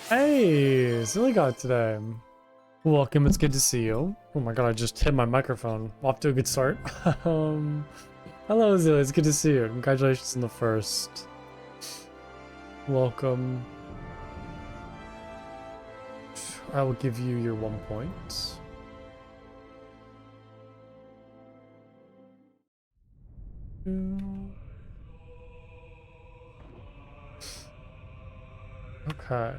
Hey, Silly got today. Welcome, it's good to see you. Oh my god, I just hit my microphone. Off to a good start. um, Hello, Zilly, it's good to see you. Congratulations on the first. Welcome. I will give you your 1 point. Okay.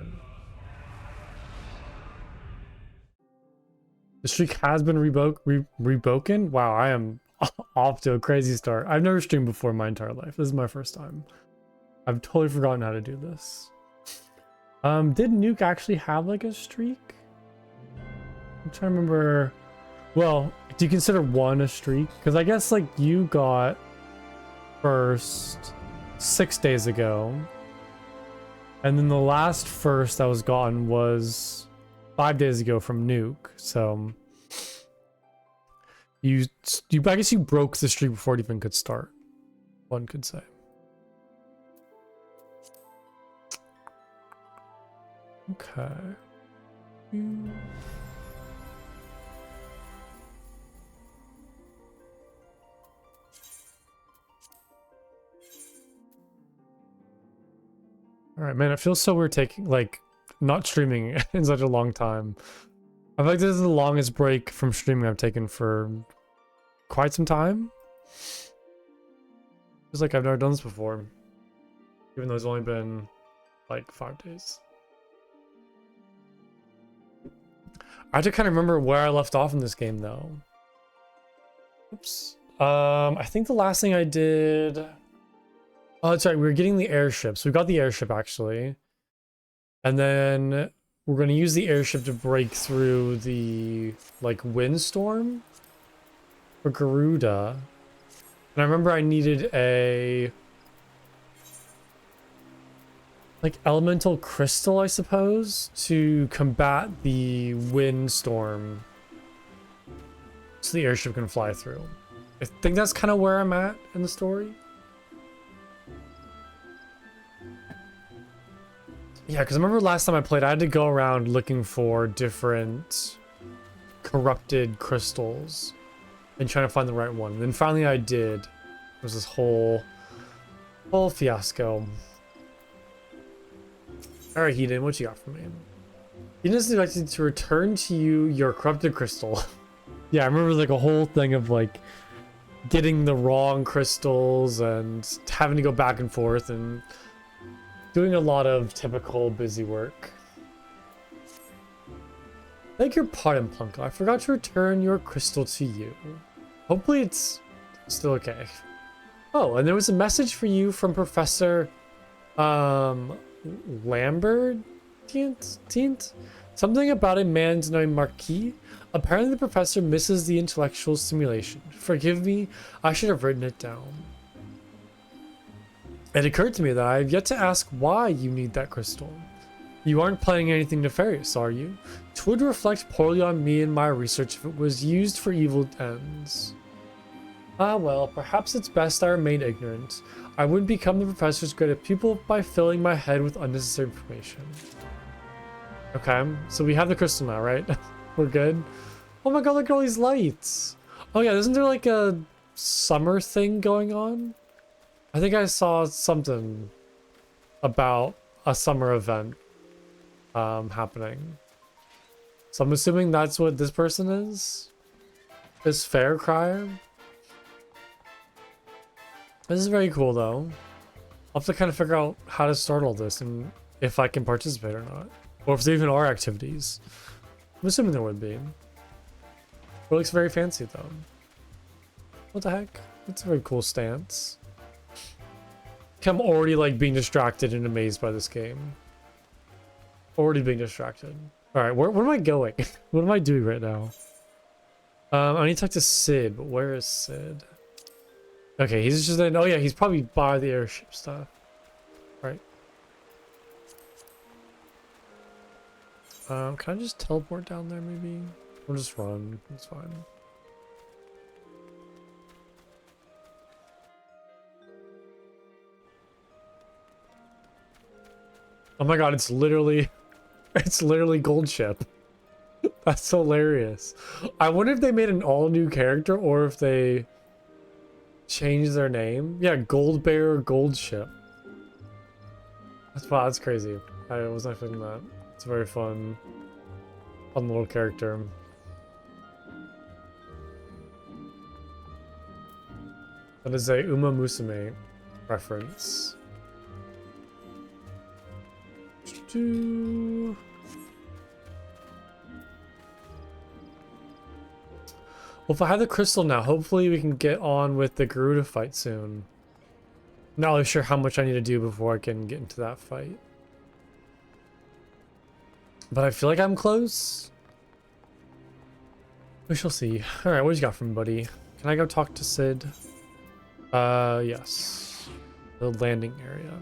The streak has been reboken? Wow, I am off to a crazy start. I've never streamed before in my entire life. This is my first time. I've totally forgotten how to do this. Did Nuke actually have like a streak? I'm trying to remember. Well, do you consider one a streak? Because I guess like you got first 6 days ago. And then the last first that was gotten was 5 days ago from Nuke. So you I guess you broke the streak before it even could start. One could say. Okay. All right, man, it feels so weird taking, like, not streaming in such a long time. I feel like this is the longest break from streaming I've taken for quite some time. Feels like I've never done this before, even though it's only been, like, 5 days. I have to kind of remember where I left off in this game, though. Oops. I think the last thing I did... Oh, that's right. We were getting the airship. So we got the airship, actually. And then we're going to use the airship to break through the, like, windstorm for Garuda. And I remember I needed a... like, elemental crystal, I suppose, to combat the windstorm. So the airship can fly through. I think that's kind of where I'm at in the story. Yeah, because I remember last time I played, I had to go around looking for different corrupted crystals and trying to find the right one. And then finally I did. It was this whole fiasco. Alright, Hedon, what you got for me? Hedon is expected to return to you your corrupted crystal. Yeah, I remember like a whole thing of like getting the wrong crystals and having to go back and forth and doing a lot of typical busy work. Beg your pardon, Plunko. I forgot to return your crystal to you. Hopefully it's still okay. Oh, and there was a message for you from Professor Lambert? Something about a man named Marquis. Apparently the professor misses the intellectual stimulation. Forgive me, I should have written it down. It occurred to me that I have yet to ask why you need that crystal. You aren't planning anything nefarious, are you? It would reflect poorly on me and my research if it was used for evil ends. Ah well, perhaps it's best I remain ignorant. I wouldn't become the professor's greatest pupil by filling my head with unnecessary information. Okay, so we have the crystal now, right? We're good? Oh my god, look at all these lights! Oh yeah, isn't there like a summer thing going on? I think I saw something about a summer event happening. So I'm assuming that's what this person is? This fair crier? This is very cool though. I'll have to kind of figure out how to start all this and if I can participate or not. Or if there even are activities. I'm assuming there would be. It looks very fancy though. What the heck? That's a very cool stance. I'm already like being distracted and amazed by this game. Already being distracted. Alright, where am I going? What am I doing right now? I need to talk to Sid, but where is Sid? Okay, he's just in, oh yeah, he's probably by the airship stuff. Right. Can I just teleport down there maybe? Or just run, it's fine. Oh my god, it's literally It's literally Gold Ship. That's hilarious. I wonder if they made an all new character or if they changed their name. Yeah, Gold Bear, Gold Ship. Wow, that's crazy. I was not expecting that. It's a very fun little character. That is a Uma Musume reference. Well, if I have the crystal now, hopefully we can get on with the Garuda fight soon. Not really sure how much I need to do before I can get into that fight. But I feel like I'm close. We shall see. Alright, what you got from me, buddy? Can I go talk to Sid? Yes. The landing area.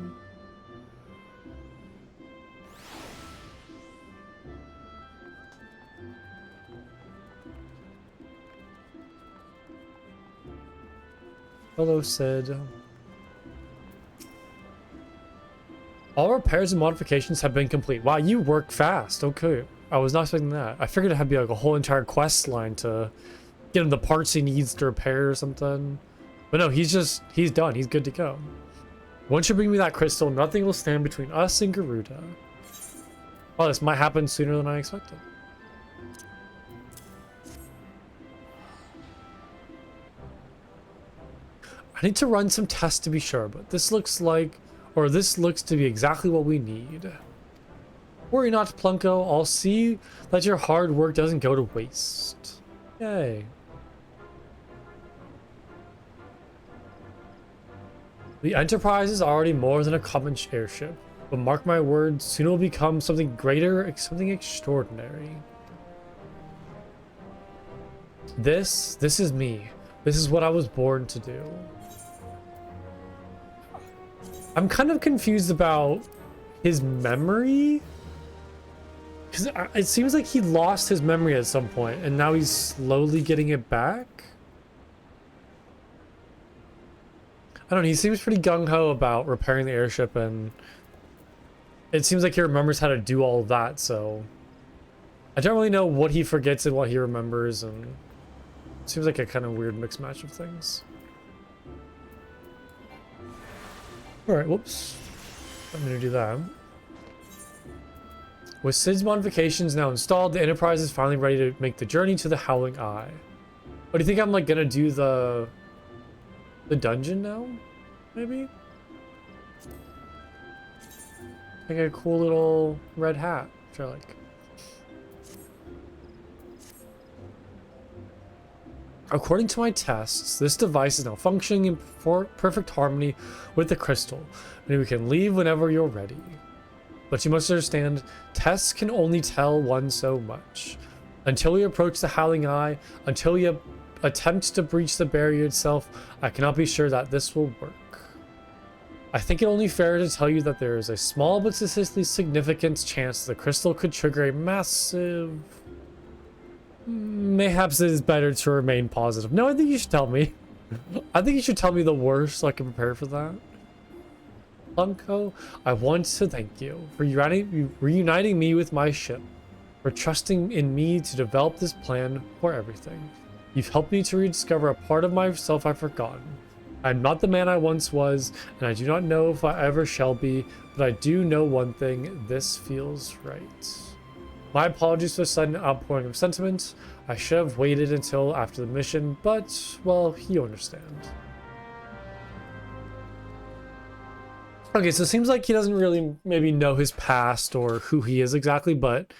Hello, Sid. All repairs and modifications have been complete. Wow, you work fast. Okay. I was not expecting that. I figured it had to be like a whole entire quest line to get him the parts he needs to repair or something. But no, he's done. He's good to go. Once you bring me that crystal, nothing will stand between us and Garuda. Oh, this might happen sooner than I expected. I need to run some tests to be sure, but this looks to be exactly what we need. Worry not, Plunko. I'll see that your hard work doesn't go to waste. Yay. The Enterprise is already more than a common airship, but mark my words, soon it will become something greater, something extraordinary. This is me. This is what I was born to do. I'm kind of confused about his memory, because it seems like he lost his memory at some point and now he's slowly getting it back. I don't know, he seems pretty gung-ho about repairing the airship, and it seems like he remembers how to do all of that, so I don't really know what he forgets and what he remembers, and it seems like a kind of weird mixed match of things. Alright, whoops. I'm gonna do that. With Sid's modifications now installed, the Enterprise is finally ready to make the journey to the Howling Eye. What do you think I'm like gonna do the dungeon now? Maybe? Like a cool little red hat, which I like. According to my tests, this device is now functioning in perfect harmony with the crystal, and we can leave whenever you're ready. But you must understand, tests can only tell one so much. Until we approach the Howling Eye, until we attempt to breach the barrier itself, I cannot be sure that this will work. I think it only fair to tell you that there is a small but statistically significant chance the crystal could trigger a massive... Mayhaps it is better to remain positive. No, I think you should tell me. I think you should tell me the worst so I can prepare for that. Plunko, I want to thank you for reuniting me with my ship, for trusting in me to develop this plan for everything. You've helped me to rediscover a part of myself I've forgotten. I'm not the man I once was, and I do not know if I ever shall be, but I do know one thing, this feels right. My apologies for the sudden outpouring of sentiment. I should have waited until after the mission, but, well, you understand. Okay, so it seems like he doesn't really maybe know his past or who he is exactly, but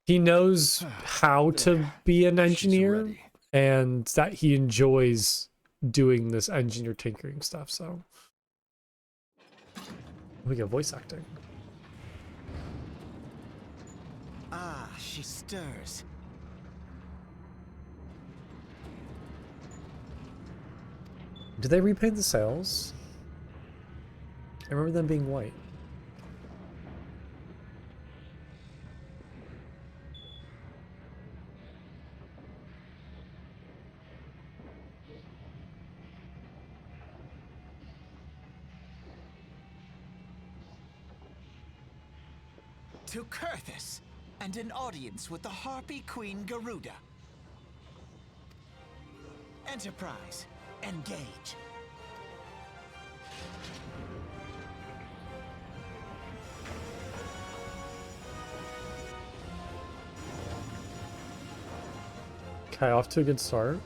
he knows how to be an engineer and that he enjoys doing this engineer tinkering stuff, so. We get voice acting. Ah, she stirs. Did they repaint the sails? I remember them being white. To Kurthus, and an audience with the Harpy Queen Garuda. Enterprise, engage. Okay, off to a good start.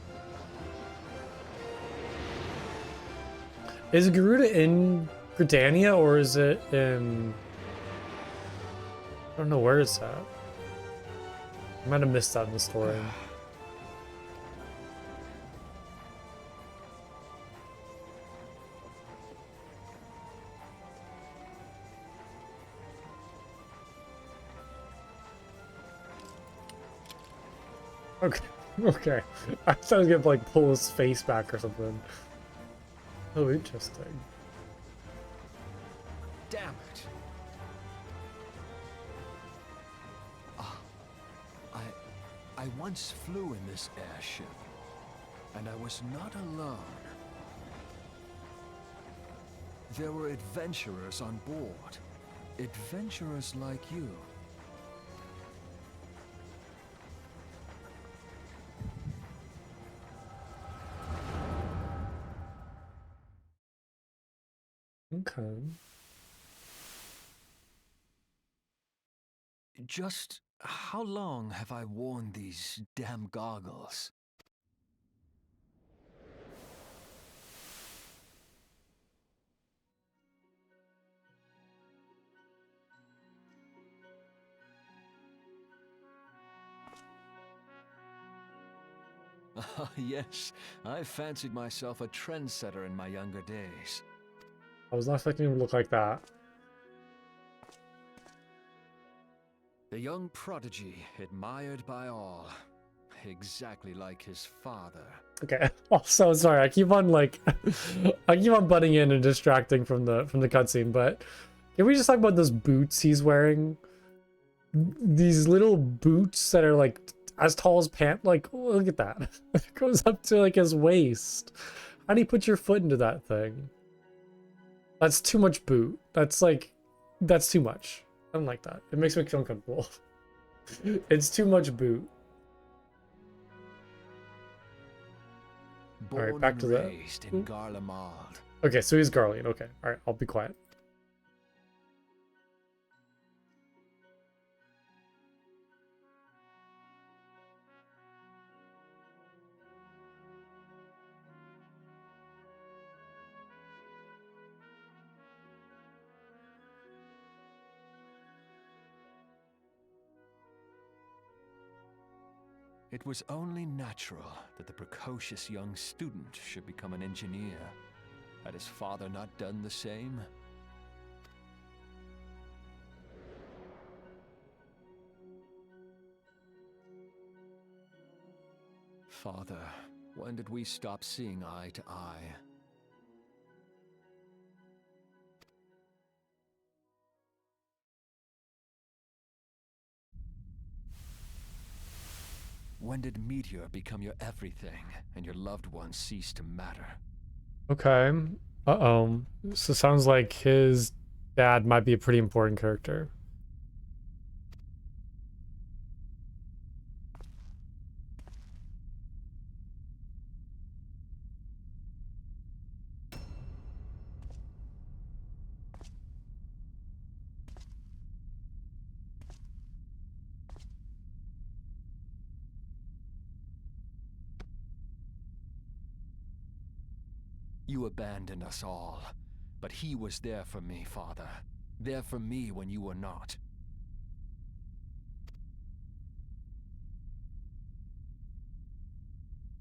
Is Garuda in Gridania or is it in... I don't know where it's at. I might have missed that in the story. Okay, okay. I thought I was gonna like pull his face back or something. Oh, interesting. Damn it. I once flew in this airship, and I was not alone. There were adventurers on board. Adventurers like you. Okay. Just how long have I worn these damn goggles? Yes, I fancied myself a trendsetter in my younger days. I was not expecting him to look like that. The young prodigy, admired by all. Exactly like his father. Okay. Also, sorry, I keep on like I keep on butting in and distracting from the cutscene, but can we just talk about those boots he's wearing? These little boots that are like as tall as pant, like look at that. It goes up to like his waist. How do you put your foot into that thing? That's too much boot. That's like that's too much. I don't like that. It makes me feel uncomfortable. It's too much boot. All right, back to the. Raised in Garlemald. Okay, so he's Garlean. Okay, all right, I'll be quiet. It was only natural that the precocious young student should become an engineer. Had his father not done the same? Father, when did we stop seeing eye to eye? When did Meteor become your everything, and your loved ones cease to matter? Okay. Uh-oh. So sounds like his dad might be a pretty important character. You abandoned us all, but he was there for me, Father. There for me when you were not.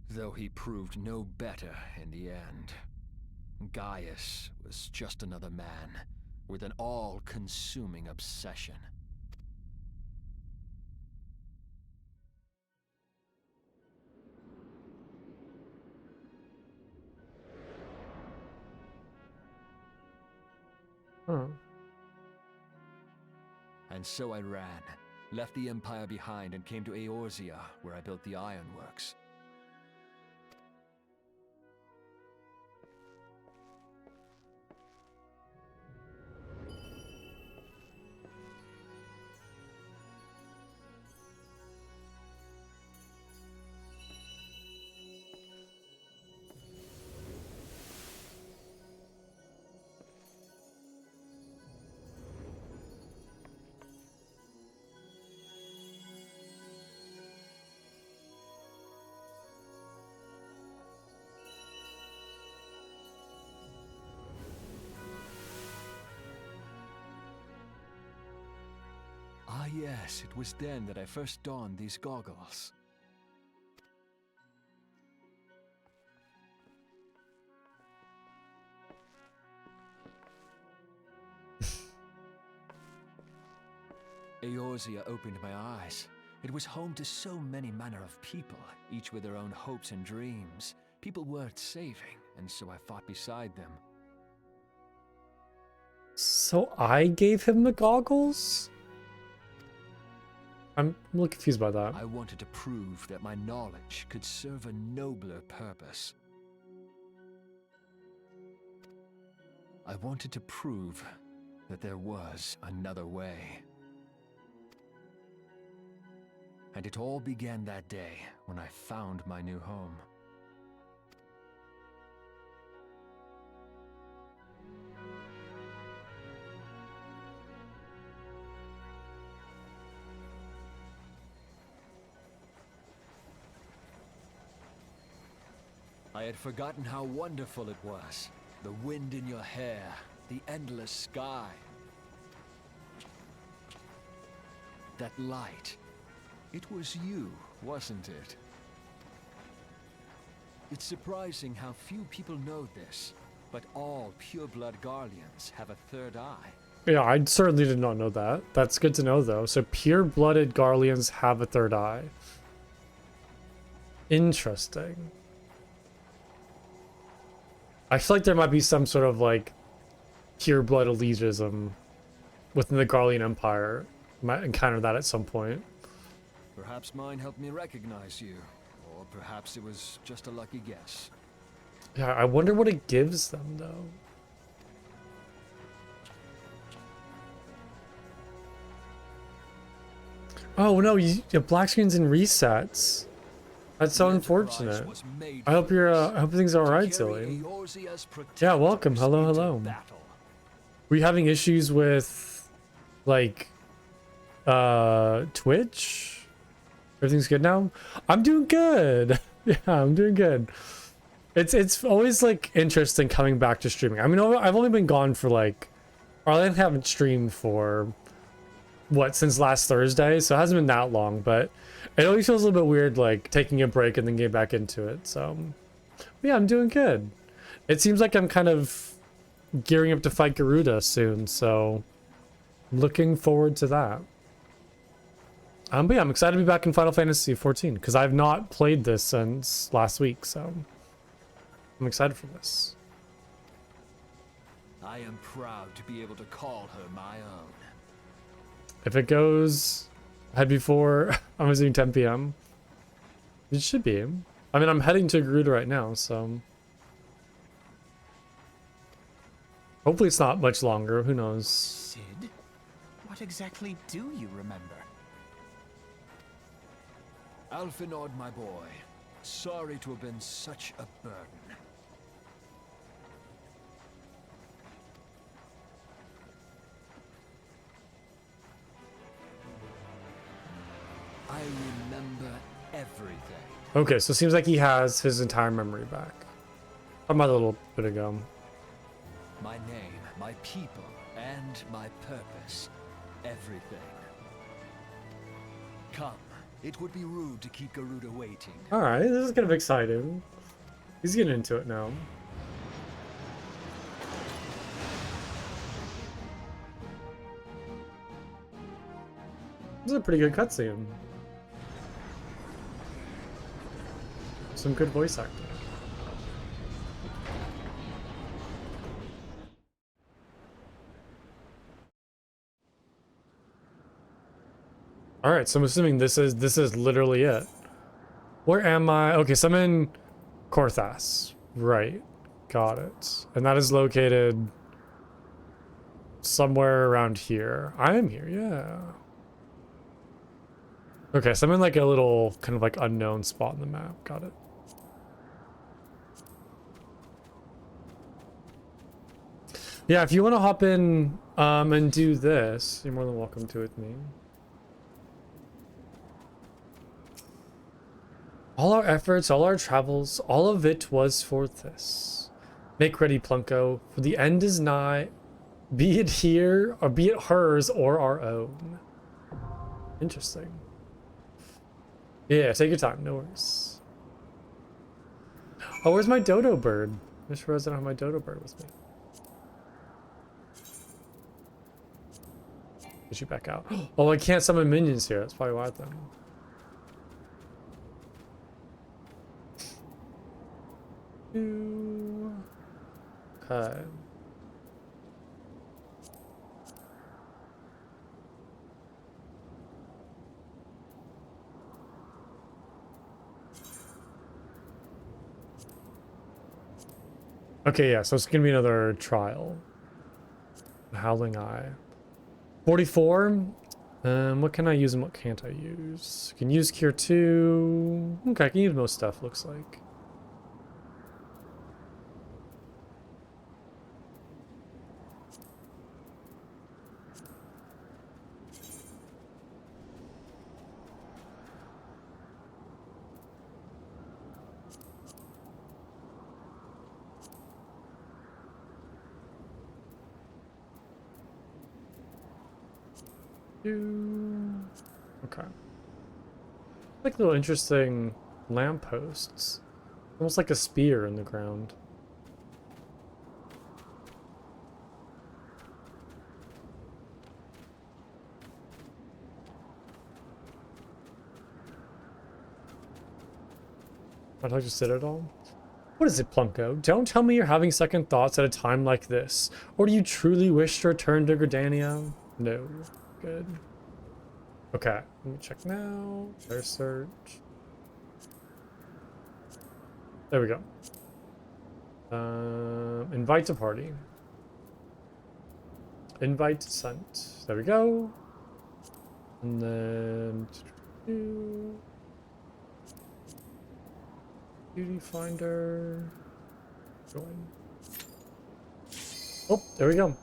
Though he proved no better in the end. Gaius was just another man, with an all-consuming obsession. Huh. And so I ran, left the Empire behind and came to Eorzea, where I built the ironworks. yes, it was then that I first donned these goggles. Eorzea opened my eyes. It was home to so many manner of people, each with their own hopes and dreams. People worth saving, and so I fought beside them. So I gave him the goggles? I'm a little confused by that. I wanted to prove that my knowledge could serve a nobler purpose. I wanted to prove that there was another way. And it all began that day when I found my new home. I had forgotten how wonderful it was. The wind in your hair, the endless sky. That light. It was you, wasn't it? It's surprising how few people know this, but all pureblood Garleans have a third eye. Yeah, I certainly did not know that. That's good to know, though. So pure-blooded Garleans have a third eye. Interesting. I feel like there might be some sort of, like, pure-blood elitism within the Garlean Empire. Might encounter that at some point. Perhaps mine helped me recognize you, or perhaps it was just a lucky guess. Yeah, I wonder what it gives them, though. Oh, no, you have black screens and resets. That's so unfortunate. I hope I hope things are alright, Zillian. Yeah, welcome. Hello, hello. Were you having issues with, like, Twitch? Everything's good now? I'm doing good. Yeah, I'm doing good. It's always, like, interesting coming back to streaming. I mean, I've only been gone for, like, or I haven't streamed for, what, since last Thursday, so it hasn't been that long, but it always feels a little bit weird, like, taking a break and then getting back into it, so yeah, I'm doing good. It seems like I'm kind of gearing up to fight Garuda soon, so looking forward to that. But yeah, I'm excited to be back in Final Fantasy XIV, because I've not played this since last week, so I'm excited for this. I am proud to be able to call her my own. If it goes ahead before, I'm assuming 10 p.m. It should be. I mean, I'm heading to Garuda right now, so hopefully it's not much longer. Who knows? Sid, what exactly do you remember? Alphinaud, my boy. Sorry to have been such a burden. I remember everything. Okay, so it seems like he has his entire memory back. From a little bit ago. My name, my people, and my purpose. Everything. Come. It would be rude to keep Garuda waiting. Alright, this is kind of exciting. He's getting into it now. This is a pretty good cutscene. Some good voice acting. All right, so I'm assuming this is literally it. Where am I? Okay, so I'm in Korthas. Right. Got it. And that is located somewhere around here. I am here, yeah. Okay, so I'm in like a little kind of like unknown spot in the map. Got it. Yeah, if you want to hop in and do this, you're more than welcome to with me. All our efforts, all our travels, all of it was for this. Make ready, Plunko, for the end is nigh, be it here, or be it hers, or our own. Interesting. Yeah, take your time. No worries. Oh, where's my dodo bird? I just realized I don't have my dodo bird with me. Get you back out. Oh, I can't summon minions here. That's probably why then. Okay. Okay, yeah, so it's gonna be another trial. Howling Eye. 44. What can I use and what can't I use? Can use Cure 2. Okay, I can use most stuff, looks like. Okay. Like little interesting lampposts. Almost like a spear in the ground. I'd like to sit at all. What is it, Plunko? Don't tell me you're having second thoughts at a time like this. Or do you truly wish to return to Gridania? No. Good. Okay, let me check now. Their search. There we go. Invite to party. Invite sent. There we go. And then beauty finder. Join. Oh, there we go.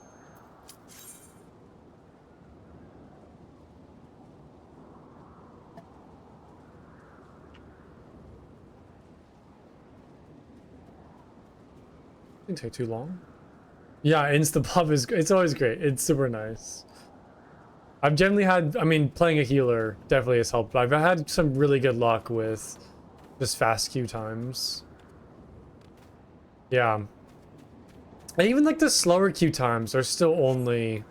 Didn't take too long. Yeah, Instapub is, it's always great. It's super nice. I've generally had, I mean, playing a healer definitely has helped, but I've had some really good luck with just fast queue times. Yeah. And even like the slower queue times are still only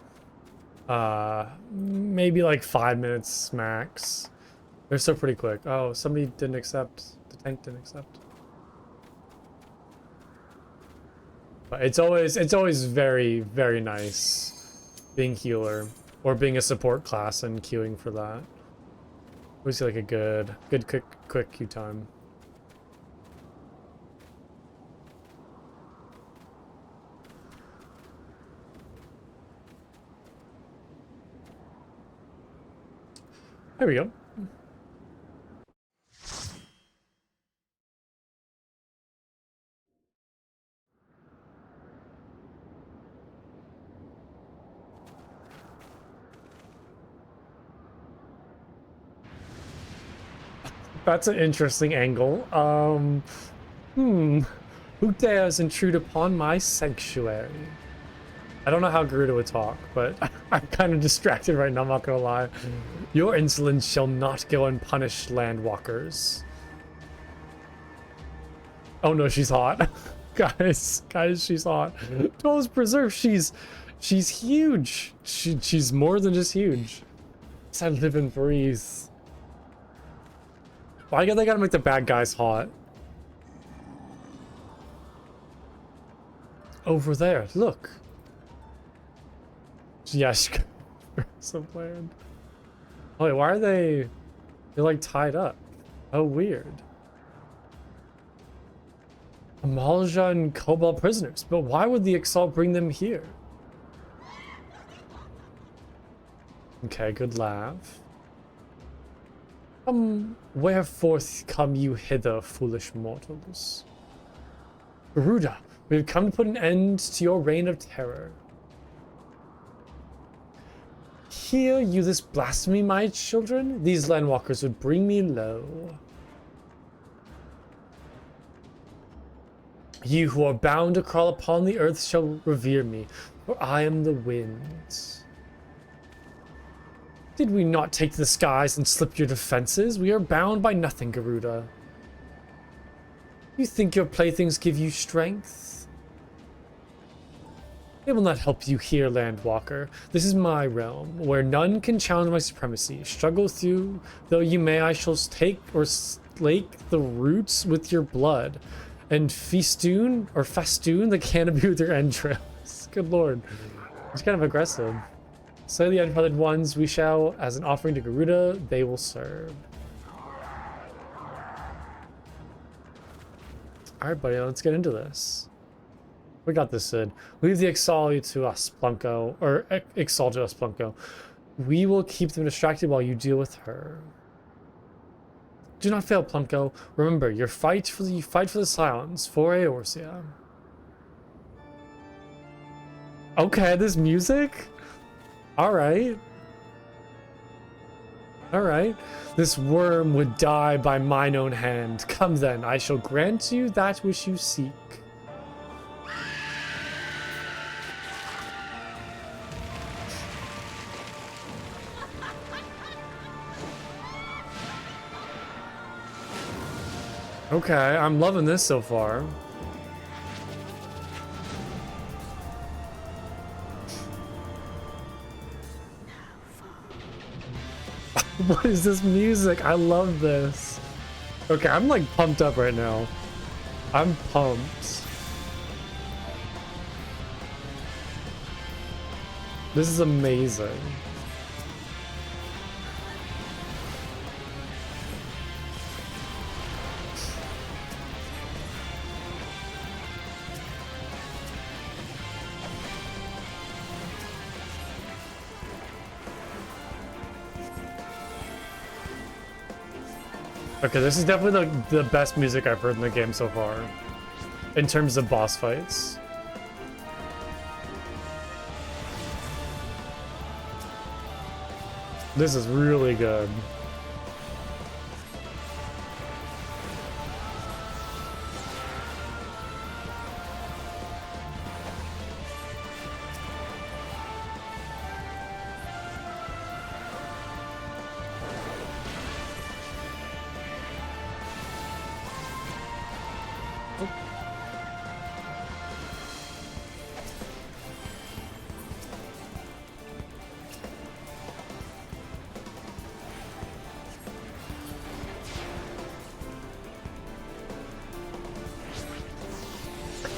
maybe like 5 minutes max. They're still pretty quick. Oh, somebody didn't accept. The tank didn't accept. But it's always very, very nice being healer or being a support class and queuing for that. Always like a good quick queue time. There we go. That's an interesting angle. Who dares intrude upon my sanctuary? I don't know how Garuda would talk, but I'm kind of distracted right now, I'm not gonna lie. Your insolence shall not go unpunished, landwalkers. Oh no, she's hot. guys, she's hot. Dwellers Preserve, she's huge. She's more than just huge. I live and breathe. Why they gotta make the bad guys hot? Over there, look. Yeah, some land. Oh wait, why are they? They're like tied up. Oh, weird. Amalja and Cobalt prisoners, but why would the Exalt bring them here? Okay, good laugh. Wherefore come you hither, foolish mortals? Garuda, we have come to put an end to your reign of terror. Hear you this blasphemy, my children? These landwalkers would bring me low. You who are bound to crawl upon the earth shall revere me, for I am the wind. Did we not take to the skies and slip your defenses? We are bound by nothing, Garuda. You think your playthings give you strength? They will not help you here, Landwalker. This is my realm, where none can challenge my supremacy. Struggle through, though you may, I shall take or slake the roots with your blood, and festoon the canopy with your entrails. Good lord. It's kind of aggressive. Slay the unfeathered ones, we shall, as an offering to Garuda, they will serve. Alright, buddy, let's get into this. We got this, Sid. Leave the Exalted to us, Plunko. Or, Exalted us, Plunko. We will keep them distracted while you deal with her. Do not fail, Plunko. Remember, you fight for the silence, for Eorzea. Okay, this music? Alright. Alright. This worm would die by mine own hand. Come then, I shall grant you that which you seek. Okay, I'm loving this so far. What is this music? I love this. Okay, I'm like pumped up right now. I'm pumped. This is amazing. Okay, this is definitely the best music I've heard in the game so far, in terms of boss fights. This is really good.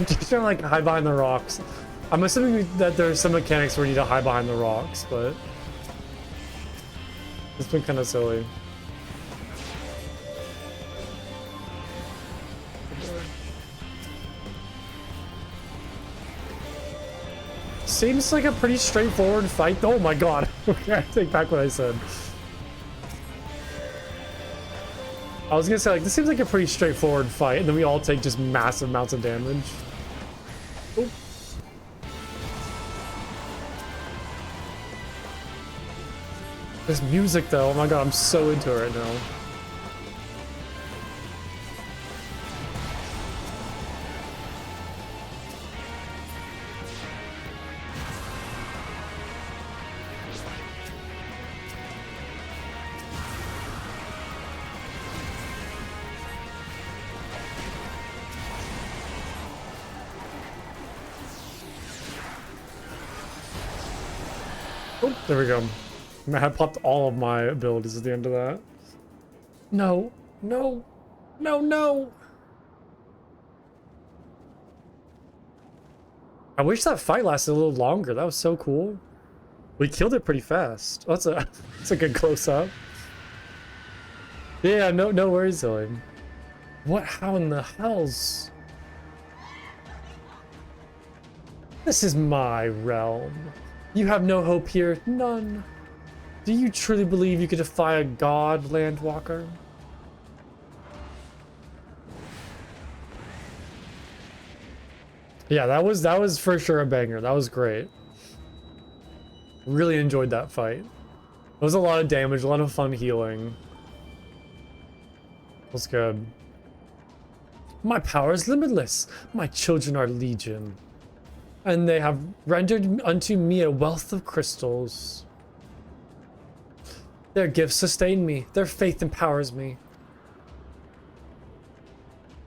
Just trying to like hide behind the rocks. I'm assuming that there's some mechanics where you need to hide behind the rocks, but it's been kind of silly. Seems like a pretty straightforward fight. Oh my god. Okay, I take back what I said. I was gonna say, like, this seems like a pretty straightforward fight, and then we all take just massive amounts of damage. Oh. This music, though, oh my god, I'm so into it right now. Oh, there we go. I had popped all of my abilities at the end of that. No, no, no, no. I wish that fight lasted a little longer. That was so cool. We killed it pretty fast. Oh, that's a good close-up. Yeah, no worries, Zoe. What? How in the hells? This is my realm. You have no hope here, none. Do you truly believe you could defy a god, Landwalker? Yeah, that was for sure a banger. That was great. Really enjoyed that fight. It was a lot of damage, a lot of fun healing. It was good. My power is limitless. My children are legion. And they have rendered unto me a wealth of crystals. Their gifts sustain me. Their faith empowers me.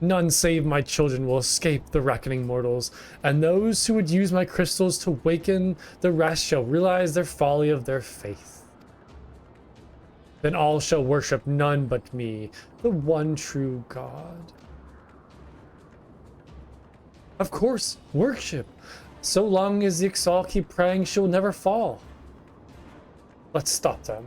None save my children will escape the reckoning mortals, and those who would use my crystals to waken the rest shall realize their folly of their faith. Then all shall worship none but me, the one true God. Of course, worship. So long as the Ixal keep praying, she'll never fall. Let's stop them.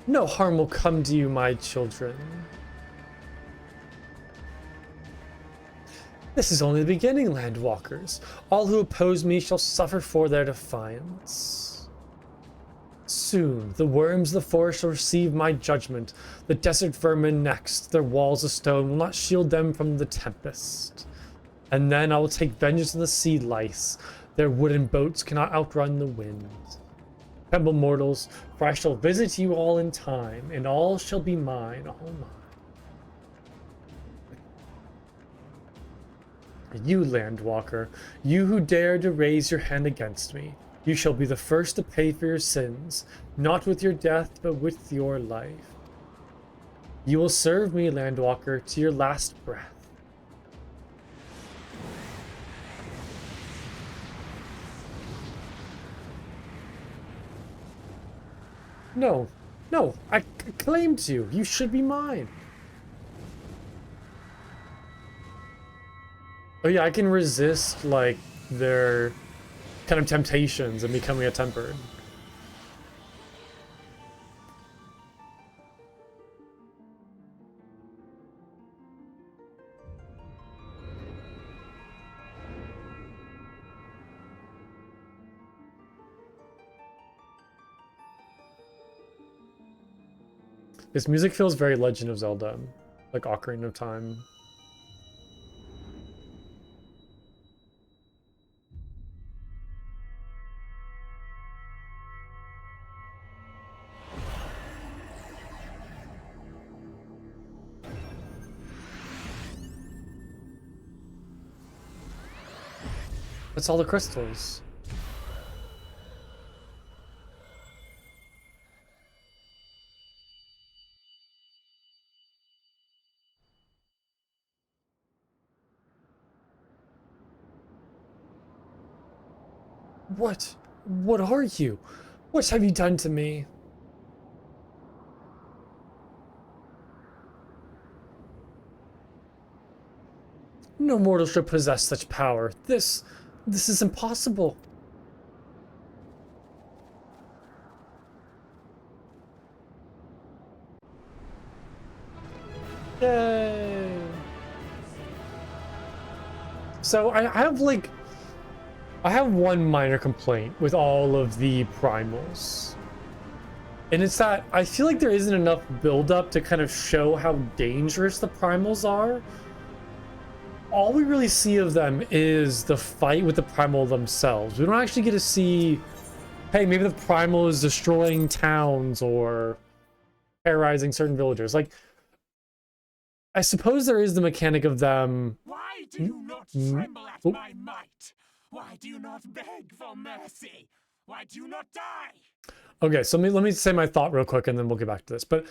No harm will come to you, my children. This is only the beginning, landwalkers. All who oppose me shall suffer for their defiance. Soon, the worms of the forest shall receive my judgment. The desert vermin next, their walls of stone will not shield them from the tempest. And then I will take vengeance on the sea lice. Their wooden boats cannot outrun the wind. Tremble, mortals, for I shall visit you all in time, and all shall be mine, all mine. You, landwalker, you who dare to raise your hand against me, you shall be the first to pay for your sins, not with your death, but with your life. You will serve me, landwalker, to your last breath. No, no, I claimed you. You should be mine. Oh yeah, I can resist, like, their kind of temptations and becoming a tempered. This music feels very Legend of Zelda, like Ocarina of Time. What's all the crystals? What? What are you? What have you done to me? No mortal should possess such power. This is impossible. Yay! So I have one minor complaint with all of the primals. And it's that I feel like there isn't enough build-up to kind of show how dangerous the primals are. All we really see of them is the fight with the primal themselves. We don't actually get to see, hey, maybe the primal is destroying towns or terrorizing certain villagers. Like, I suppose there is the mechanic of them. Why do you not tremble at my might? Why do you not beg for mercy? Why do you not die? Okay, so let me say my thought real quick and then we'll get back to this. But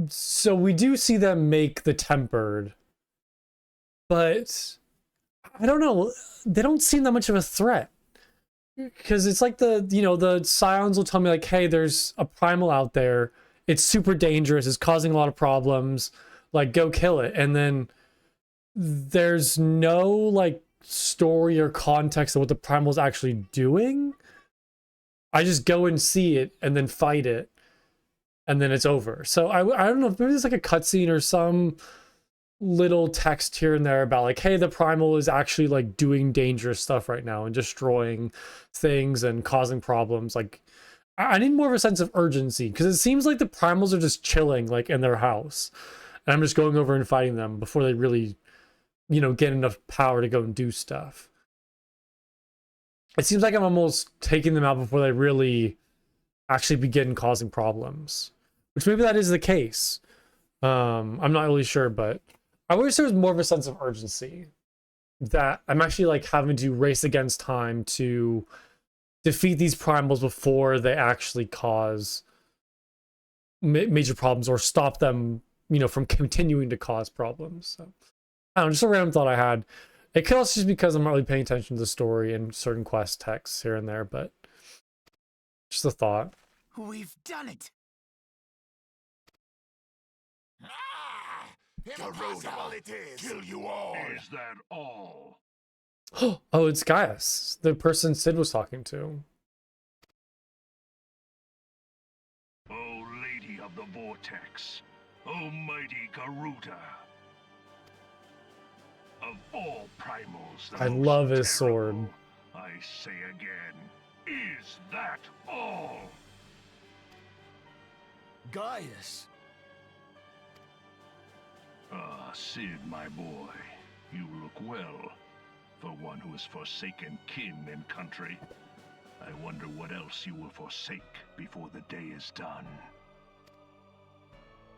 so we do see them make the tempered, but I don't know, they don't seem that much of a threat. Because it's like the scions will tell me like, hey, there's a primal out there. It's super dangerous. It's causing a lot of problems. Like, go kill it. And then there's no like story or context of what the primal is actually doing. I just go and see it and then fight it. And then it's over. So I don't know if maybe there's like a cutscene or some little text here and there about like, hey, the primal is actually like doing dangerous stuff right now and destroying things and causing problems. Like, I need more of a sense of urgency because it seems like the primals are just chilling like in their house and I'm just going over and fighting them before they really, get enough power to go and do stuff. It seems like I'm almost taking them out before they really actually begin causing problems, which maybe that is the case. I'm not really sure, but I wish there was more of a sense of urgency that I'm actually like having to race against time to defeat these primals before they actually cause major problems or stop them, you know, from continuing to cause problems. So I don't know, just a random thought I had. It could also just be because I'm not really paying attention to the story and certain quest texts here and there, but just a thought. We've done it. Ah! Impossible it is. Kill you all. Is that all? Oh, it's Gaius, the person Sid was talking to. O Lady of the Vortex, O mighty Garuda. Of all primals, the I most love his terrible, sword. I say again, is that all? Gaius! Ah, Sid, my boy, you look well. For one who has forsaken kin and country. I wonder what else you will forsake before the day is done.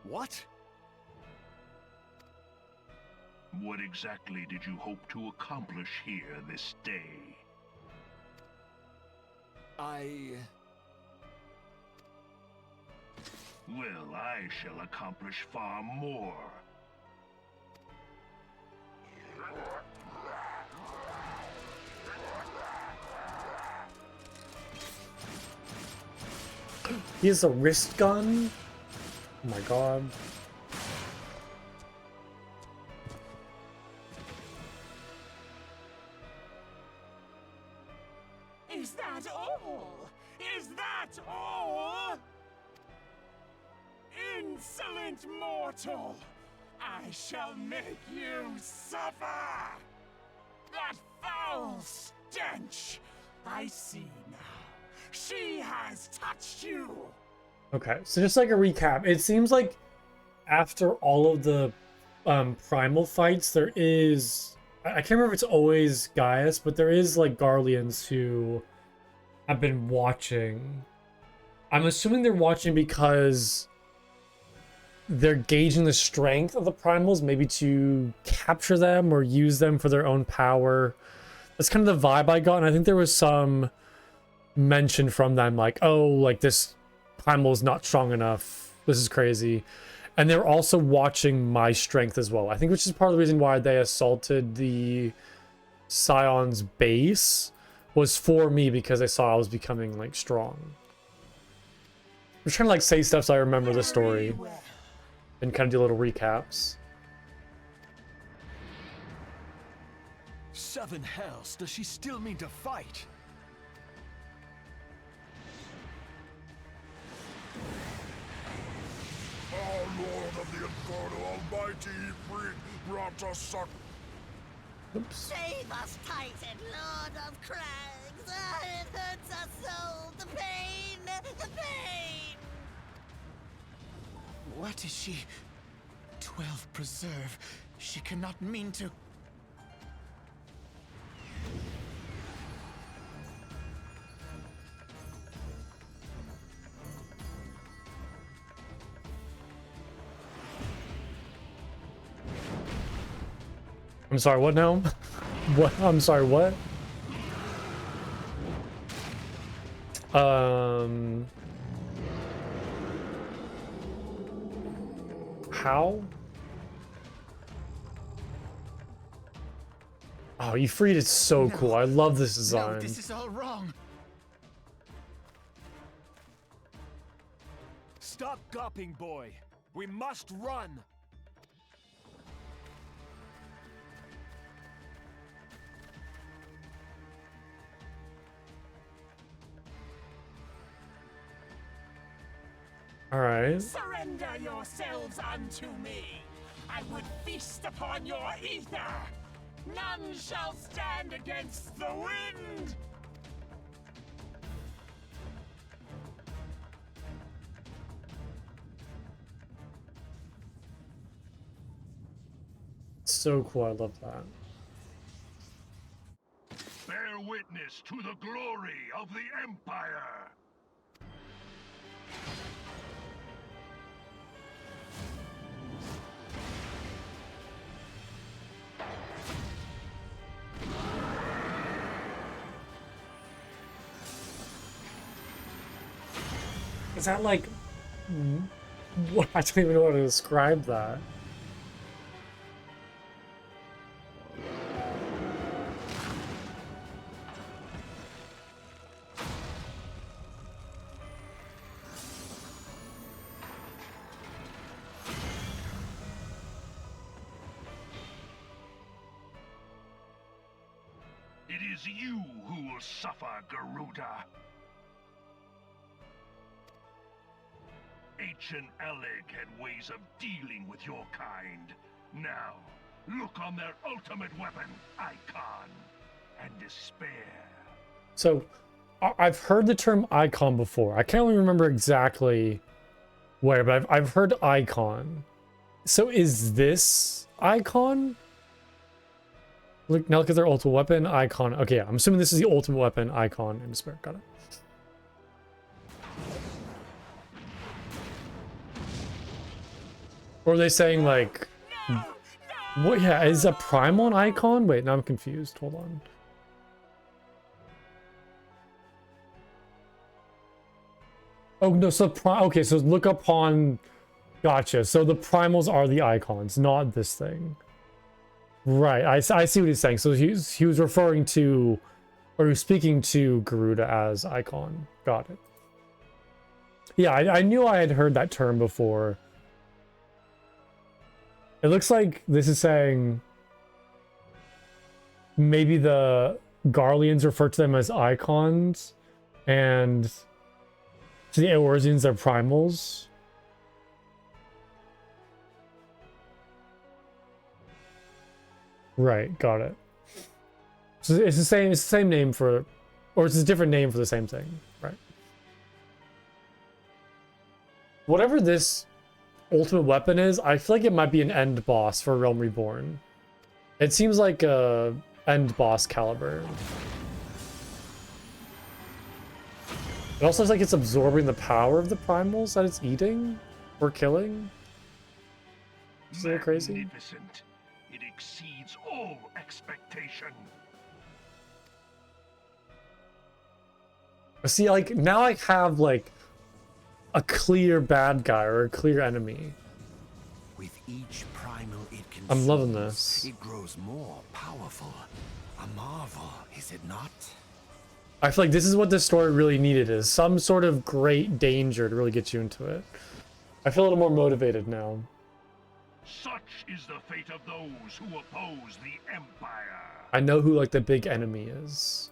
What? What exactly did you hope to accomplish here this day? Well, I shall accomplish far more. He has a wrist gun? Oh my god. Is that all? Is that all? Insolent mortal! I shall make you suffer! That foul stench! I see now. She has touched you! Okay, so just like a recap, it seems like after all of the primal fights, there is... I can't remember if it's always Gaius, but there is like Garleans who have been watching. I'm assuming they're watching because they're gauging the strength of the primals, maybe to capture them or use them for their own power. That's kind of the vibe I got, and I think there was some mention from them like, oh, like this primal is not strong enough. This is crazy. And they're also watching my strength as well. I think which is part of the reason why they assaulted the Scion's base was for me because they saw I was becoming like strong. I'm trying to like say stuff so I remember the story and kind of do little recaps. Seven hells, does she still mean to fight? Our Lord of the Inferno Almighty, brought us such. Oops. Save us, Titan, Lord of Crags! It hurts us so! The pain! The pain! What is she? 12 preserve. She cannot mean to. I'm sorry, what now? What? I'm sorry, what? How? Oh, you freed it so cool. I love this No, design. this is all wrong. Stop gawping, boy. We must run. All right. Surrender yourselves unto me. I would feast upon your ether. None shall stand against the wind. So cool. I love that. Bear witness to the glory of the Empire! Is that like... What? I don't even know how to describe that. It is you who will suffer, Garuda. Ancient Alleg had ways of dealing with your kind. Now, look on their ultimate weapon, Icon, and despair. So, I've heard the term icon before. I can't really remember exactly where, but I've heard icon. So is this icon? Look, now look at their ultimate weapon, icon. Okay, yeah, I'm assuming this is the ultimate weapon, icon, and despair. Got it. Or are they saying like... What? Yeah, is a primal an icon? Wait, now I'm confused. Hold on. Oh, no, so... Okay, so look upon... Gotcha. So the primals are the icons, not this thing. Right, I see what he's saying. So he was referring to... Or he was speaking to Garuda as icon. Got it. Yeah, I knew I had heard that term before. It looks like this is saying... Maybe the Garleans refer to them as icons. And... the Eorzeans are primals. Right, got it. So it's the same name for, or it's a different name for the same thing, right? Whatever this ultimate weapon is, I feel like it might be an end boss for Realm Reborn. It seems like a end boss caliber. It also looks like it's absorbing the power of the primals that it's eating or killing. Is that crazy? Magnificent. It exceeds all expectation. See, like, now I have, like, a clear bad guy or a clear enemy. With each primal it consumes, I'm loving this. It grows more powerful. A marvel, is it not? I feel like this is what this story really needed, is some sort of great danger to really get you into it. I feel a little more motivated now. Such is the fate of those who oppose the Empire. I know who, like, the big enemy is.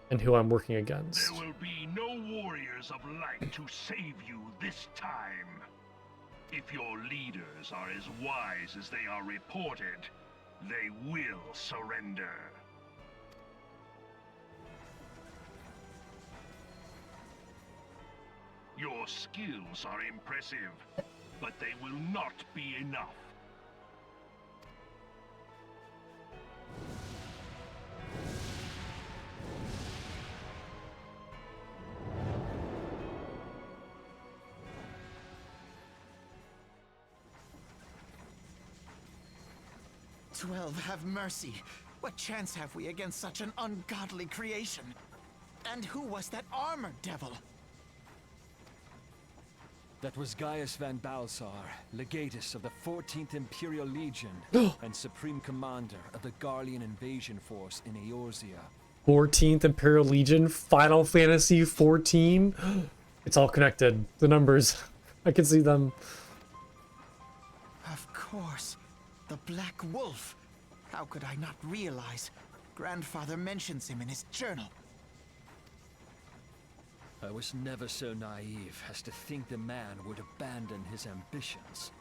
And who I'm working against. There will be no warriors of light to save you this time. If your leaders are as wise as they are reported, they will surrender. Your skills are impressive, but they will not be enough. "12, have mercy. What chance have we against such an ungodly creation? And who was that armored devil?" That was Gaius van Balsar, legatus of the 14th Imperial Legion and Supreme Commander of the Garlean invasion force in Eorzea. 14th Imperial Legion, Final Fantasy 14. It's all connected. The numbers. I can see them. Of course. The Black Wolf. How could I not realize? Grandfather mentions him in his journal. I was never so naive as to think the man would abandon his ambitions.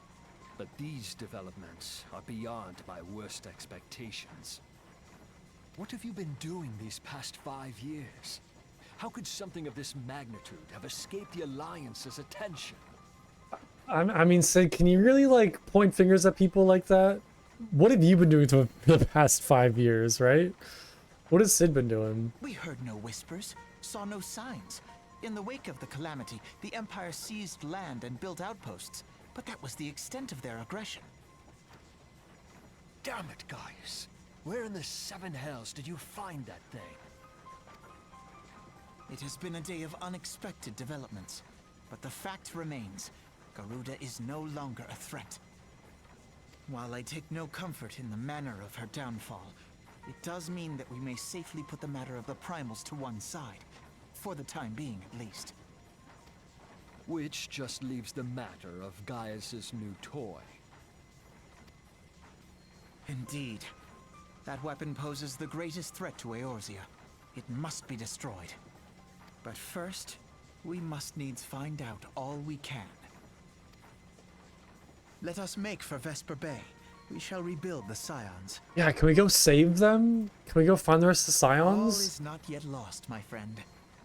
But these developments are beyond my worst expectations. What have you been doing these past 5 years? How could something of this magnitude have escaped the Alliance's attention? I mean, Sid, can you really, like, point fingers at people like that? What have you been doing for the past 5 years, right? What has Sid been doing? We heard no whispers, saw no signs. In the wake of the calamity, the Empire seized land and built outposts, but that was the extent of their aggression. Damn it, Gaius. Where in the 7 hells did you find that thing? It has been a day of unexpected developments. but the fact remains, Garuda is no longer a threat. While I take no comfort in the manner of her downfall, it does mean that we may safely put the matter of the primals to one side. For the time being, at least. Which just leaves the matter of Gaius's new toy. Indeed. That weapon poses the greatest threat to Eorzea. It must be destroyed. But first, we must needs find out all we can. Let us make for Vesper Bay. We shall rebuild the Scions. Yeah, can we go save them? Can we go find the rest of the All Scions? is not yet lost, my friend.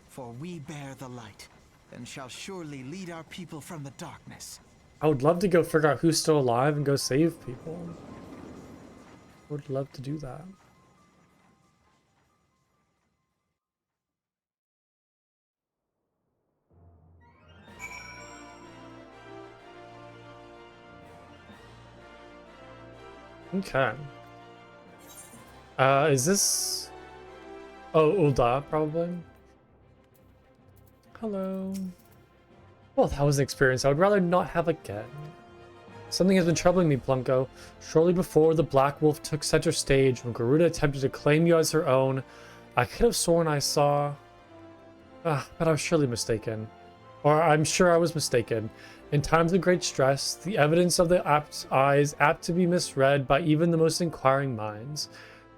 For we bear the light, and shall surely lead our people from the darkness. I would love to go figure out who's still alive and go save people. Would love to do that. Okay. Is this... Oh, Ulda, probably. Hello. Well, that was an experience I would rather not have again. Something has been troubling me, Plunko. Shortly before the Black Wolf took center stage, when Garuda attempted to claim you as her own, I could have sworn I saw... but I was surely mistaken. Or I'm sure I was mistaken. In times of great stress, the evidence of the eyes apt to be misread by even the most inquiring minds.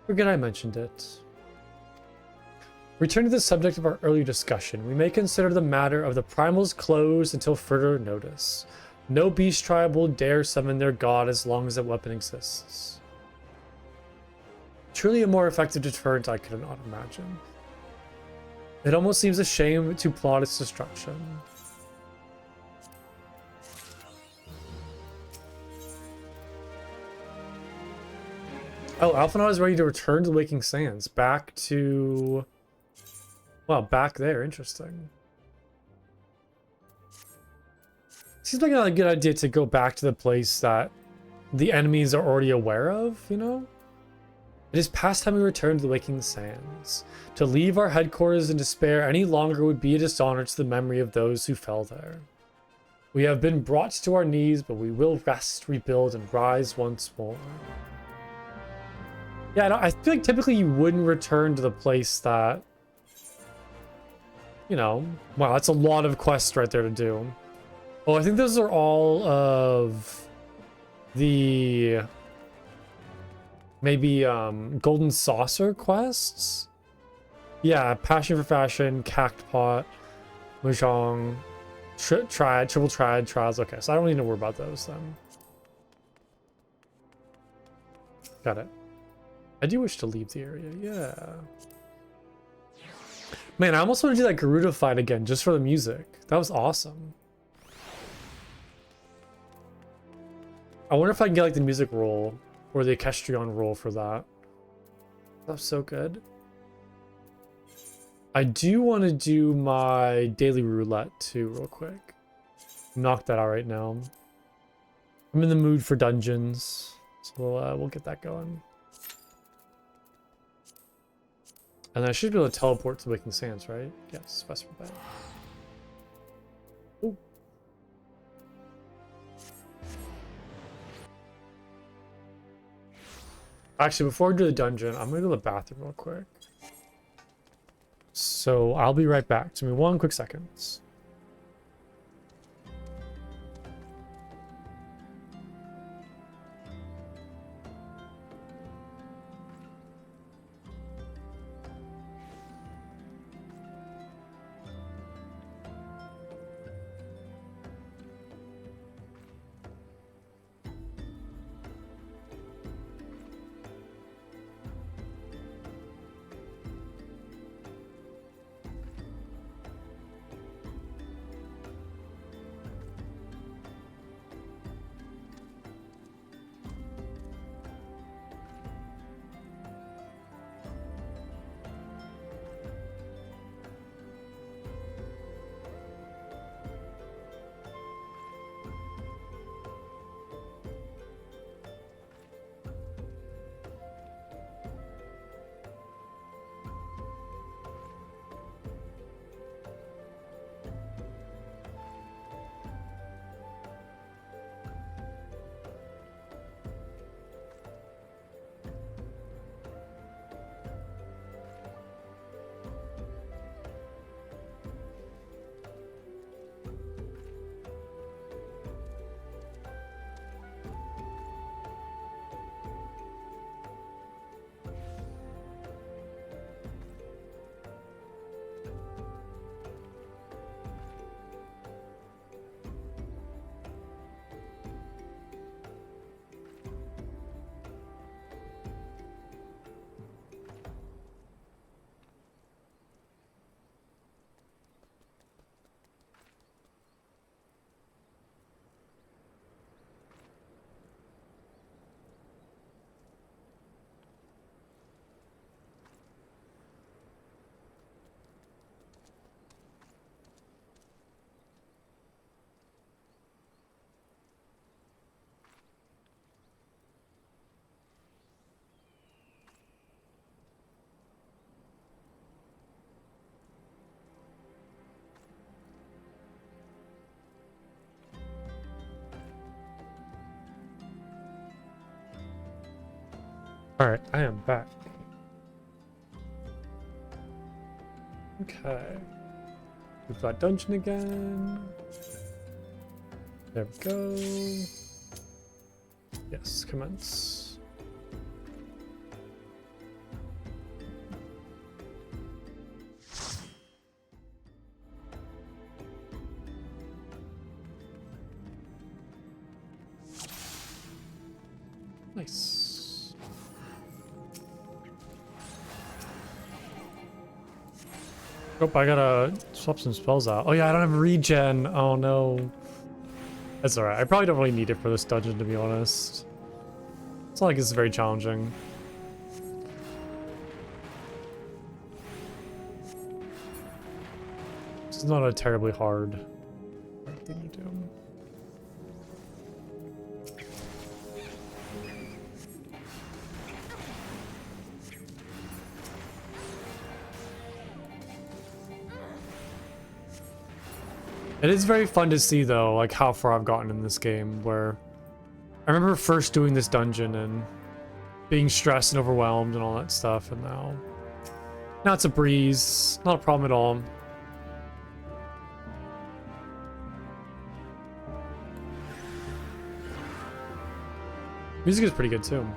Forget I mentioned it. Returning to the subject of our earlier discussion, we may consider the matter of the primals closed until further notice. No beast tribe will dare summon their god as long as that weapon exists. Truly a more effective deterrent I could not imagine. It almost seems a shame to plot its destruction. Oh, Alphanot is ready to return to the Waking Sands. Back to... Well, back there. Interesting. Seems like a good idea to go back to the place that the enemies are already aware of, you know? It is past time we return to the Waking Sands. To leave our headquarters in despair any longer would be a dishonor to the memory of those who fell there. We have been brought to our knees, but we will rest, rebuild, and rise once more. Yeah, I feel like typically you wouldn't return to the place that... You know, wow, that's a lot of quests right there to do. Oh, I think those are all of the... Maybe Golden Saucer quests? Yeah, Passion for Fashion, Cactpot, Mahjong, Triad, Triple Triad, Trials. Okay, so I don't need to worry about those then. Got it. I do wish to leave the area, yeah. Man, I almost want to do that Garuda fight again, just for the music. That was awesome. I wonder if I can get like the music roll, or the Equestrian roll for that. That was so good. I do want to do my daily roulette too, real quick. Knock that out right now. I'm in the mood for dungeons, so we'll get that going. And I should be able to teleport to Waking Sands, right? Yes, Vesper Bay. Ooh. Actually, before I do the dungeon, I'm gonna go to the bathroom real quick. So I'll be right back. Give me 1 quick second. Alright, I am back. Okay. We've got dungeon again. There we go. Yes, commence. Nice. Oh, I gotta swap some spells out. Oh yeah, I don't have regen. Oh no. That's alright. I probably don't really need it for this dungeon, to be honest. It's not like it's very challenging. It's not a terribly hard thing to do. It is very fun to see, though, like how far I've gotten in this game, where I remember first doing this dungeon and being stressed and overwhelmed and all that stuff, and now it's a breeze, not a problem at all. Music is pretty good too.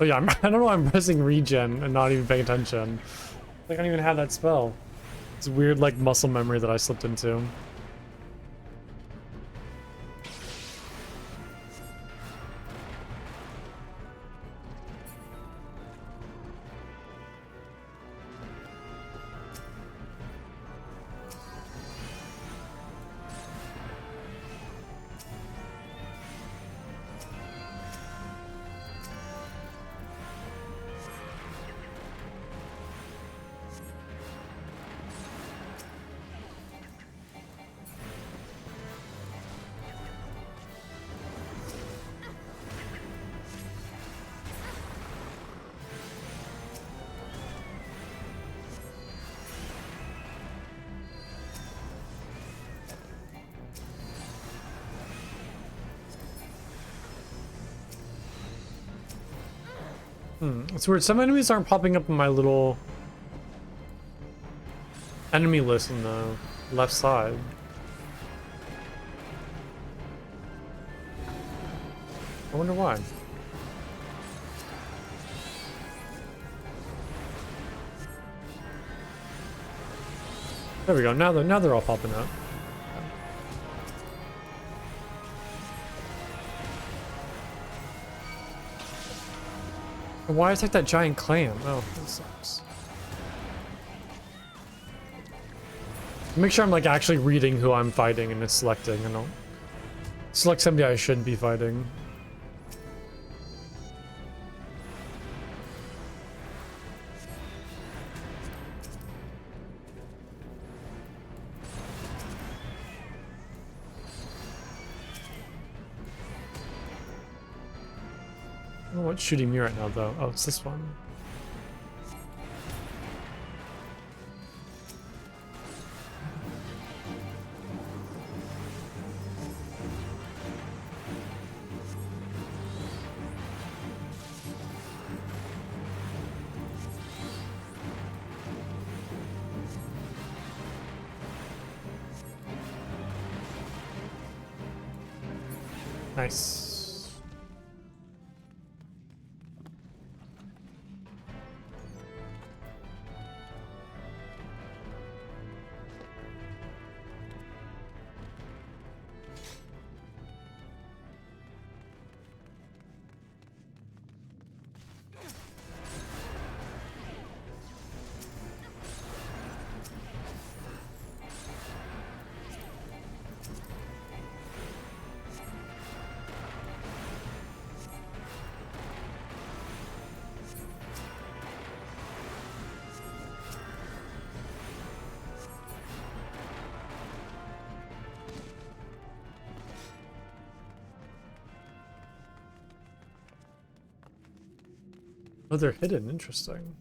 Oh yeah, I don't know why I'm pressing regen and not even paying attention. Like, I don't even have that spell. It's weird, like, muscle memory that I slipped into. It's weird. Some enemies aren't popping up in my little enemy list on the left side. I wonder why. There we go. Now they're all popping up. Why is like that giant clam? Oh, that sucks. Make sure I'm like actually reading who I'm fighting and it's selecting. I don't select somebody I shouldn't be fighting. I don't know what's shooting me right now, though. Oh, it's this one. Nice. Oh, they're hidden. Interesting.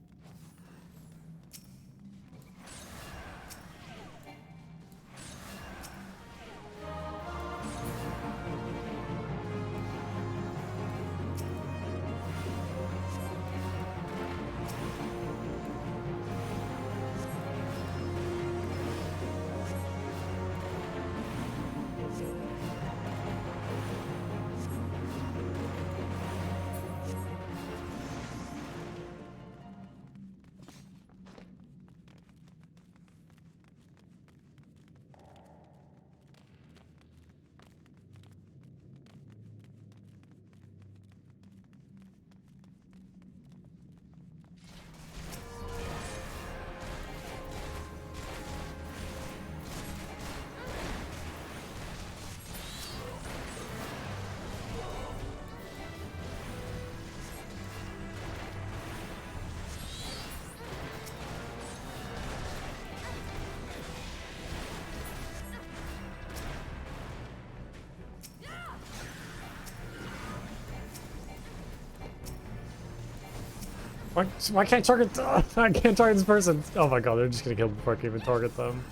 Why can't I target? I can't target this person. Oh my god, they're just gonna kill me before I can even target them.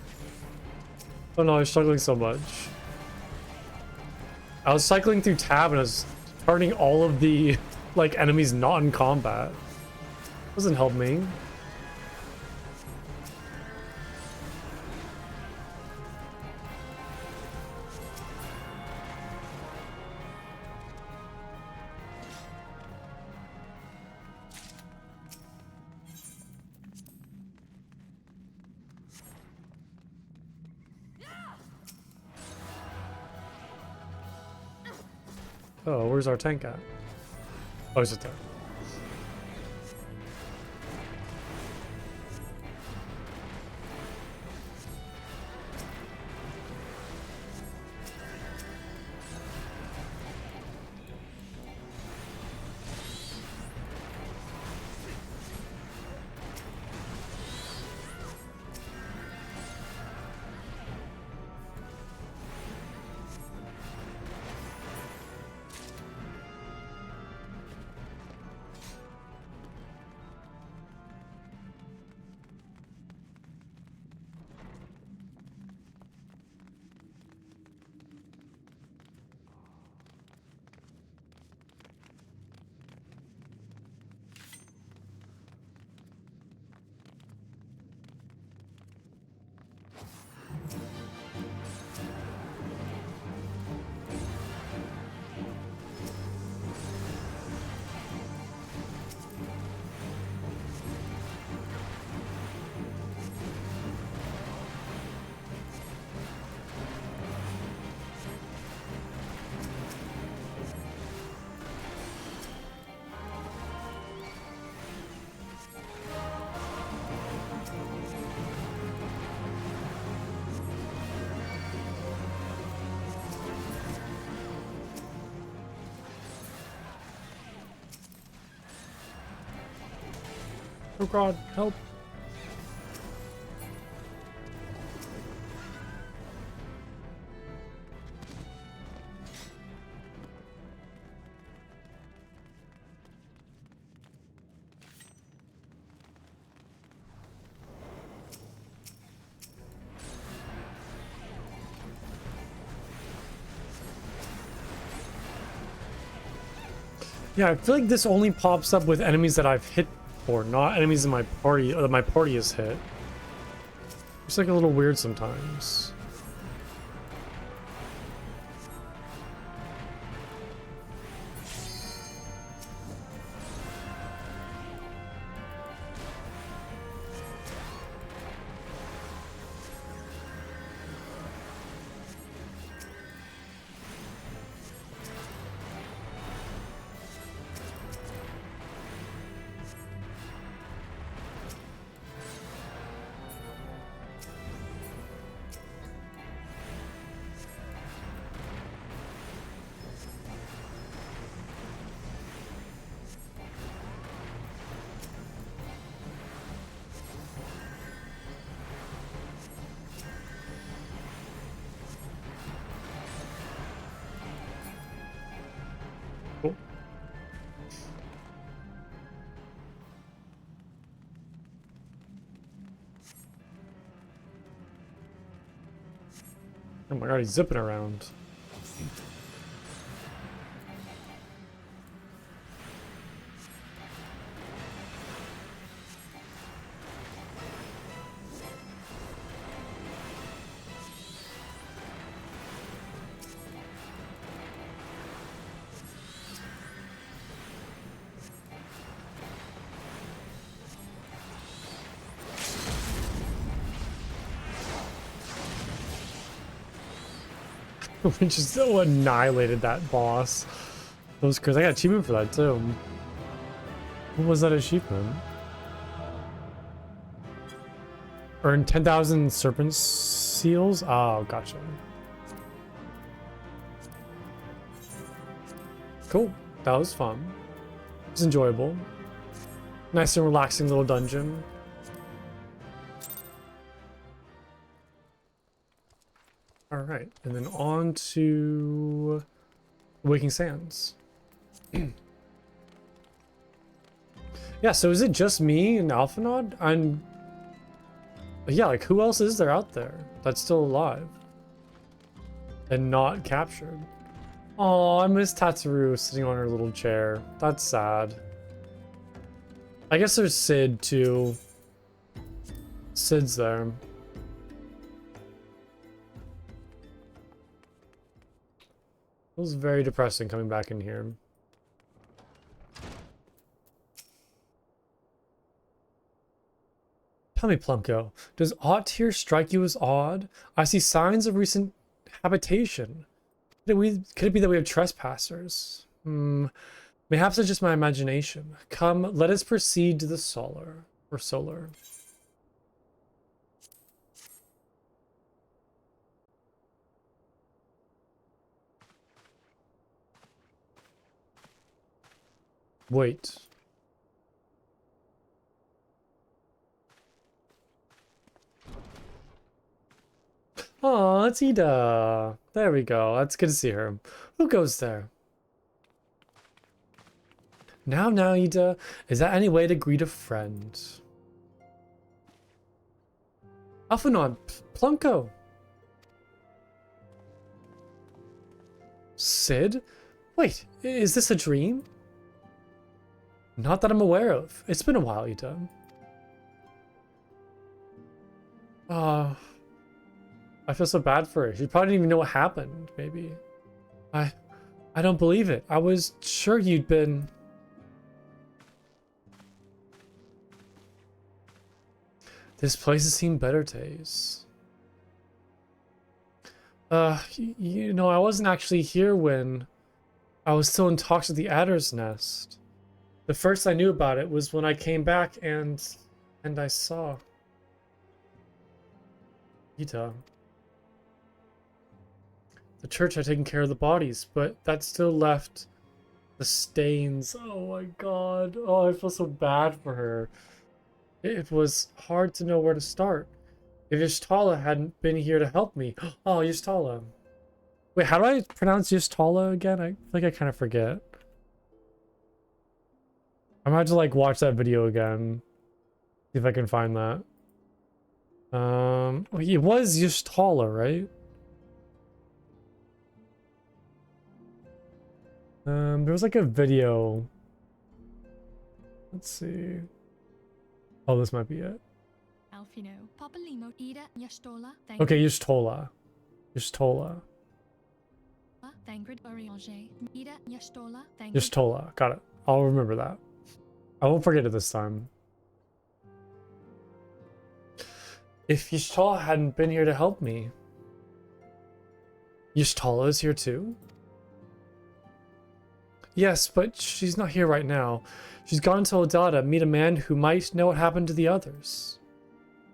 Oh no, I'm struggling so much. I was cycling through tab and I was turning all of the like enemies not in combat. Doesn't help me. Oh, where's our tank at? Oh, is it there? Oh god, help. Yeah, I feel like this only pops up with enemies that I've hit before, not enemies in my party, or that my party has hit. It's like a little weird sometimes. Oh my god, he's zipping around. We just so annihilated that boss. That was crazy. I got achievement for that too. What was that achievement? Earn 10,000 serpent seals? Oh, gotcha. Cool. That was fun. It was enjoyable. Nice and relaxing little dungeon. Alright, and then on to Waking Sands. Yeah, so is it just me and Alphanod? Yeah, like who else is there out there that's still alive and not captured? Oh, I miss Tatsuru sitting on her little chair. That's sad. I guess there's Sid too. Sid's there. It was very depressing coming back in here. Tell me, Plumko, does aught here strike you as odd? I see signs of recent habitation. Could it be that we have trespassers? Perhaps it's just my imagination. Come, let us proceed to the solar. Wait. Oh, it's Ida. There we go. That's good to see her. Who goes there? Now, Ida. Is that any way to greet a friend? Alphanod, Plunko. Sid? Wait, is this a dream? Not that I'm aware of. It's been a while, Ida. I feel so bad for her. She probably didn't even know what happened, maybe. I don't believe it. I was sure you'd been... This place has seen better days. You know, I wasn't actually here when I was still in talks with the Adder's Nest. The first I knew about it was when I came back and I saw Ita. The church had taken care of the bodies, but that still left the stains. Oh my god. Oh, I feel so bad for her. It was hard to know where to start. If Yshtala hadn't been here to help me. Oh, Yshtala. Wait, how do I pronounce Yshtala again? I feel like I kind of forget. I'm gonna have to like watch that video again. See if I can find that. It was Yshtala, right? There was like a video. Let's see. Oh, this might be it. Okay, Yshtala. Yshtala. Got it. I'll remember that. I won't forget it this time. If Yshtala hadn't been here to help me. Yshtala is here too? Yes, but she's not here right now. She's gone to Odada, meet a man who might know what happened to the others.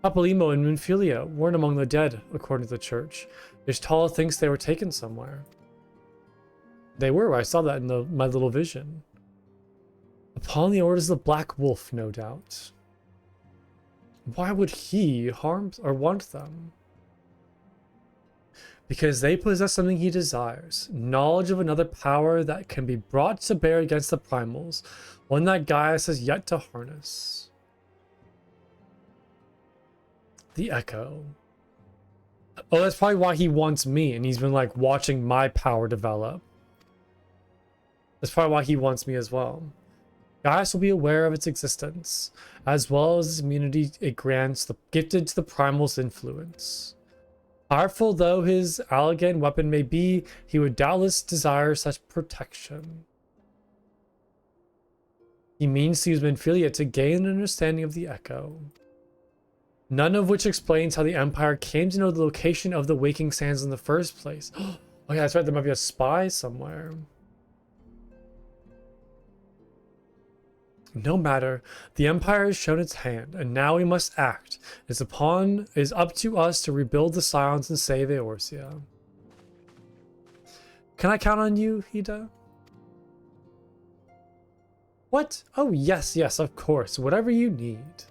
Papalymo and Minfilia weren't among the dead, according to the church. Yshtala thinks they were taken somewhere. They were, I saw that in my little vision. Upon the orders of the Black Wolf, no doubt. Why would he harm or want them? Because they possess something he desires, knowledge of another power that can be brought to bear against the primals, one that Gaius has yet to harness. The Echo. Oh, that's probably why he wants me, and he's been like watching my power develop. That's probably why he wants me as well. Gaius will be aware of its existence, as well as its immunity it grants the gifted to the primal's influence. Powerful though his Allegan weapon may be, he would doubtless desire such protection. He means to use Minfilia to gain an understanding of the Echo. None of which explains how the Empire came to know the location of the Waking Sands in the first place. Oh yeah, that's right, there might be a spy somewhere. No matter, the Empire has shown its hand, and now we must act. It is up to us to rebuild the Scions and save Eorzea. Can I count on you, Hida? What? Oh yes, yes, of course. Whatever you need.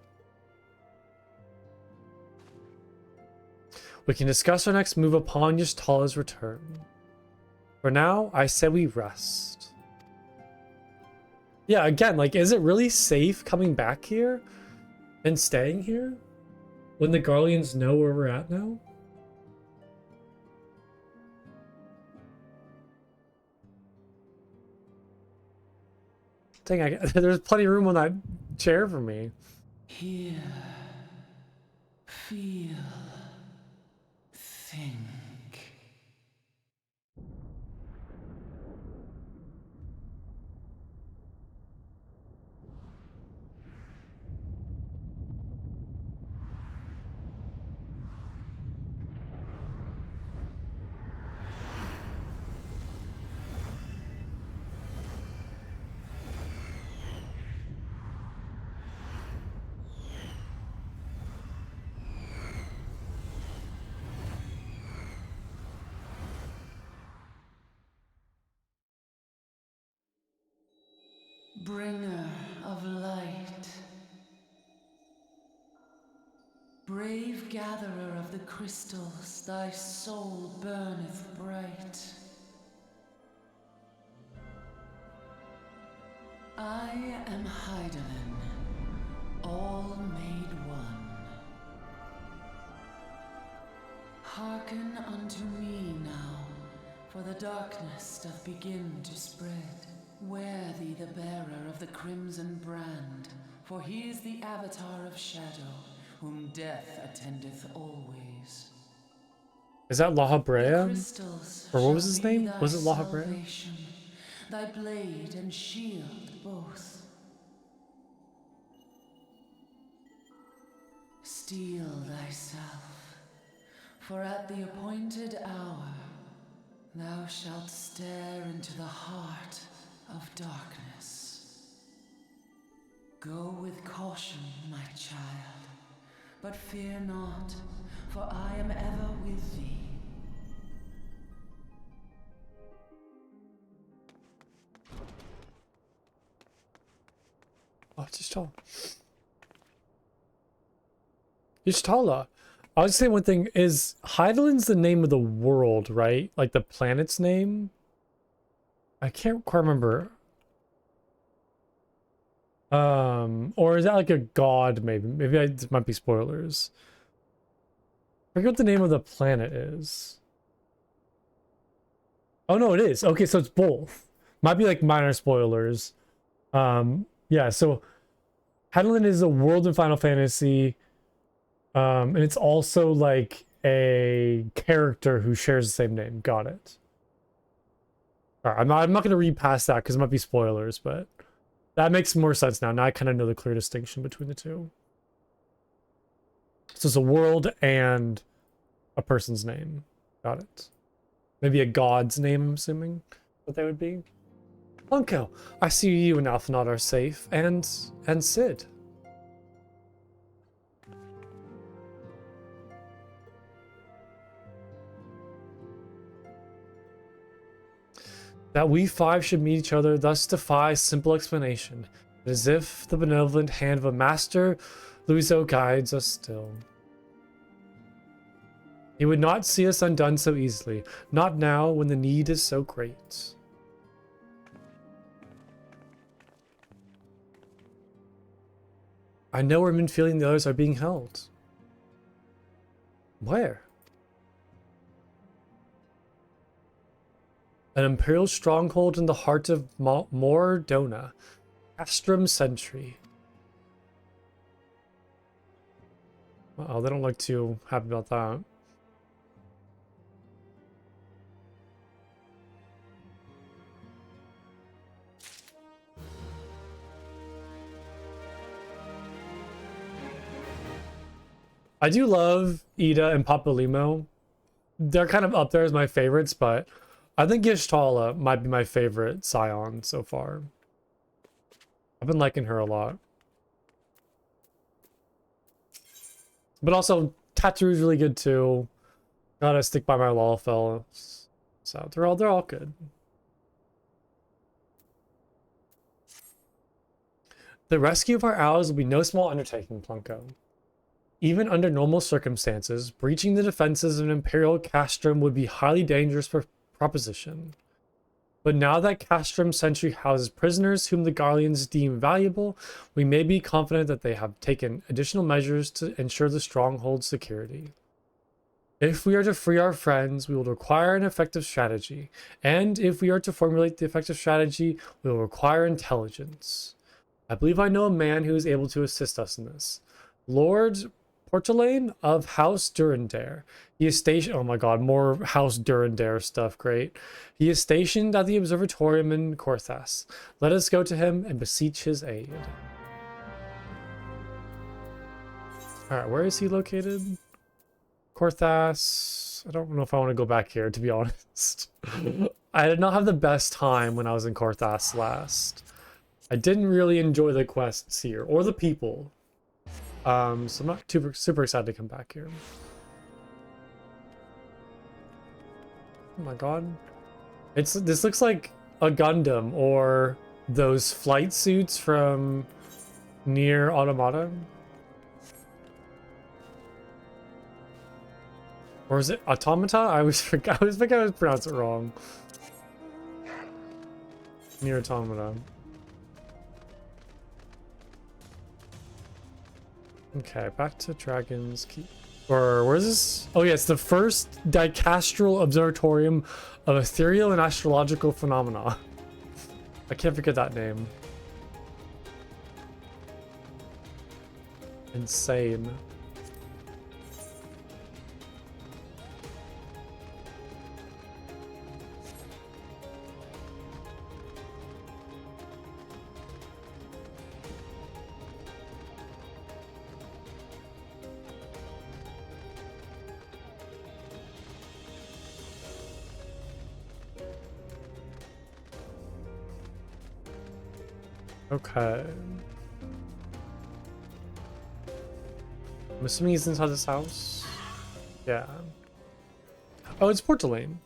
We can discuss our next move upon Ystala's return. For now, I say we rest. Yeah, again, like, is it really safe coming back here and staying here when the Garleans know where we're at now? Dang, there's plenty of room on that chair for me. Hear, feel, think. Bringer of light, brave gatherer of the crystals, thy soul burneth bright. I am Hydaelyn, all made one. Hearken unto me now, for the darkness doth begin to spread. Wear thee the bearer of the crimson brand, for he is the avatar of shadow, whom death attendeth always. Is that La Habrea? Or what was his Shall be name? thy Was it La Habrea? salvation, thy blade and shield both. Steel thyself, for at the appointed hour thou shalt stare into the heart of darkness. Go with caution, my child, but fear not, for I am ever with thee. Oh, Ystala. I was saying one thing is Hydaelyn's the name of the world, right? Like the planet's name. I can't quite remember. Or is that like a god? Maybe it might be spoilers. I forget what the name of the planet is. Oh no, it is. Okay, so it's both. Might be like minor spoilers. Yeah. So Hydaelyn is a world in Final Fantasy. And it's also like a character who shares the same name. Got it. All right, I'm not going to read past that because it might be spoilers, but that makes more sense now. Now I kind of know the clear distinction between the two. So it's a world and a person's name. Got it. Maybe a god's name, I'm assuming what they would be. Unko, I see you and Alphanot are safe, and Sid. That we five should meet each other thus defies simple explanation, as if the benevolent hand of a master Luizo guides us still. He would not see us undone so easily, not now when the need is so great. I know where Minfilia and the others are being held. Where? An imperial stronghold in the heart of Mordona. Castrum Sentry. Uh-oh, they don't look too happy about that. I do love Ida and Papalymo. They're kind of up there as my favorites, but I think Y'shtala might be my favorite Scion so far. I've been liking her a lot. But also, Tattoo's really good too. Gotta stick by my Lalafell. So they're all good. The rescue of our allies will be no small undertaking, Plunko. Even under normal circumstances, breaching the defenses of an Imperial castrum would be a highly dangerous proposition. But now that Castrum Sentry houses prisoners whom the Garleans deem valuable, we may be confident that they have taken additional measures to ensure the stronghold's security. If we are to free our friends, we will require an effective strategy, and if we are to formulate the effective strategy, we will require intelligence. I believe I know a man who is able to assist us in this. Lord Portelaine of House Durandare. He is stationed... Oh my god, more House Durandare stuff, great. He is stationed at the Observatorium in Korthas. Let us go to him and beseech his aid. Alright, where is he located? Korthas... I don't know if I want to go back here, to be honest. I did not have the best time when I was in Korthas last. I didn't really enjoy the quests here, or the people. So I'm not super excited to come back here. Oh my god. This looks like a Gundam or those flight suits from Nier Automata. Or is it Automata? I always think I was pronouncing it wrong. Nier Automata. Okay, back to Dragon's Keep. Or where's this? Oh yeah, it's the first dicastral observatorium of ethereal and astrological phenomena. I can't forget that name. Insane. Okay. I'm assuming he's inside this house. Yeah. Oh, it's Portelaine.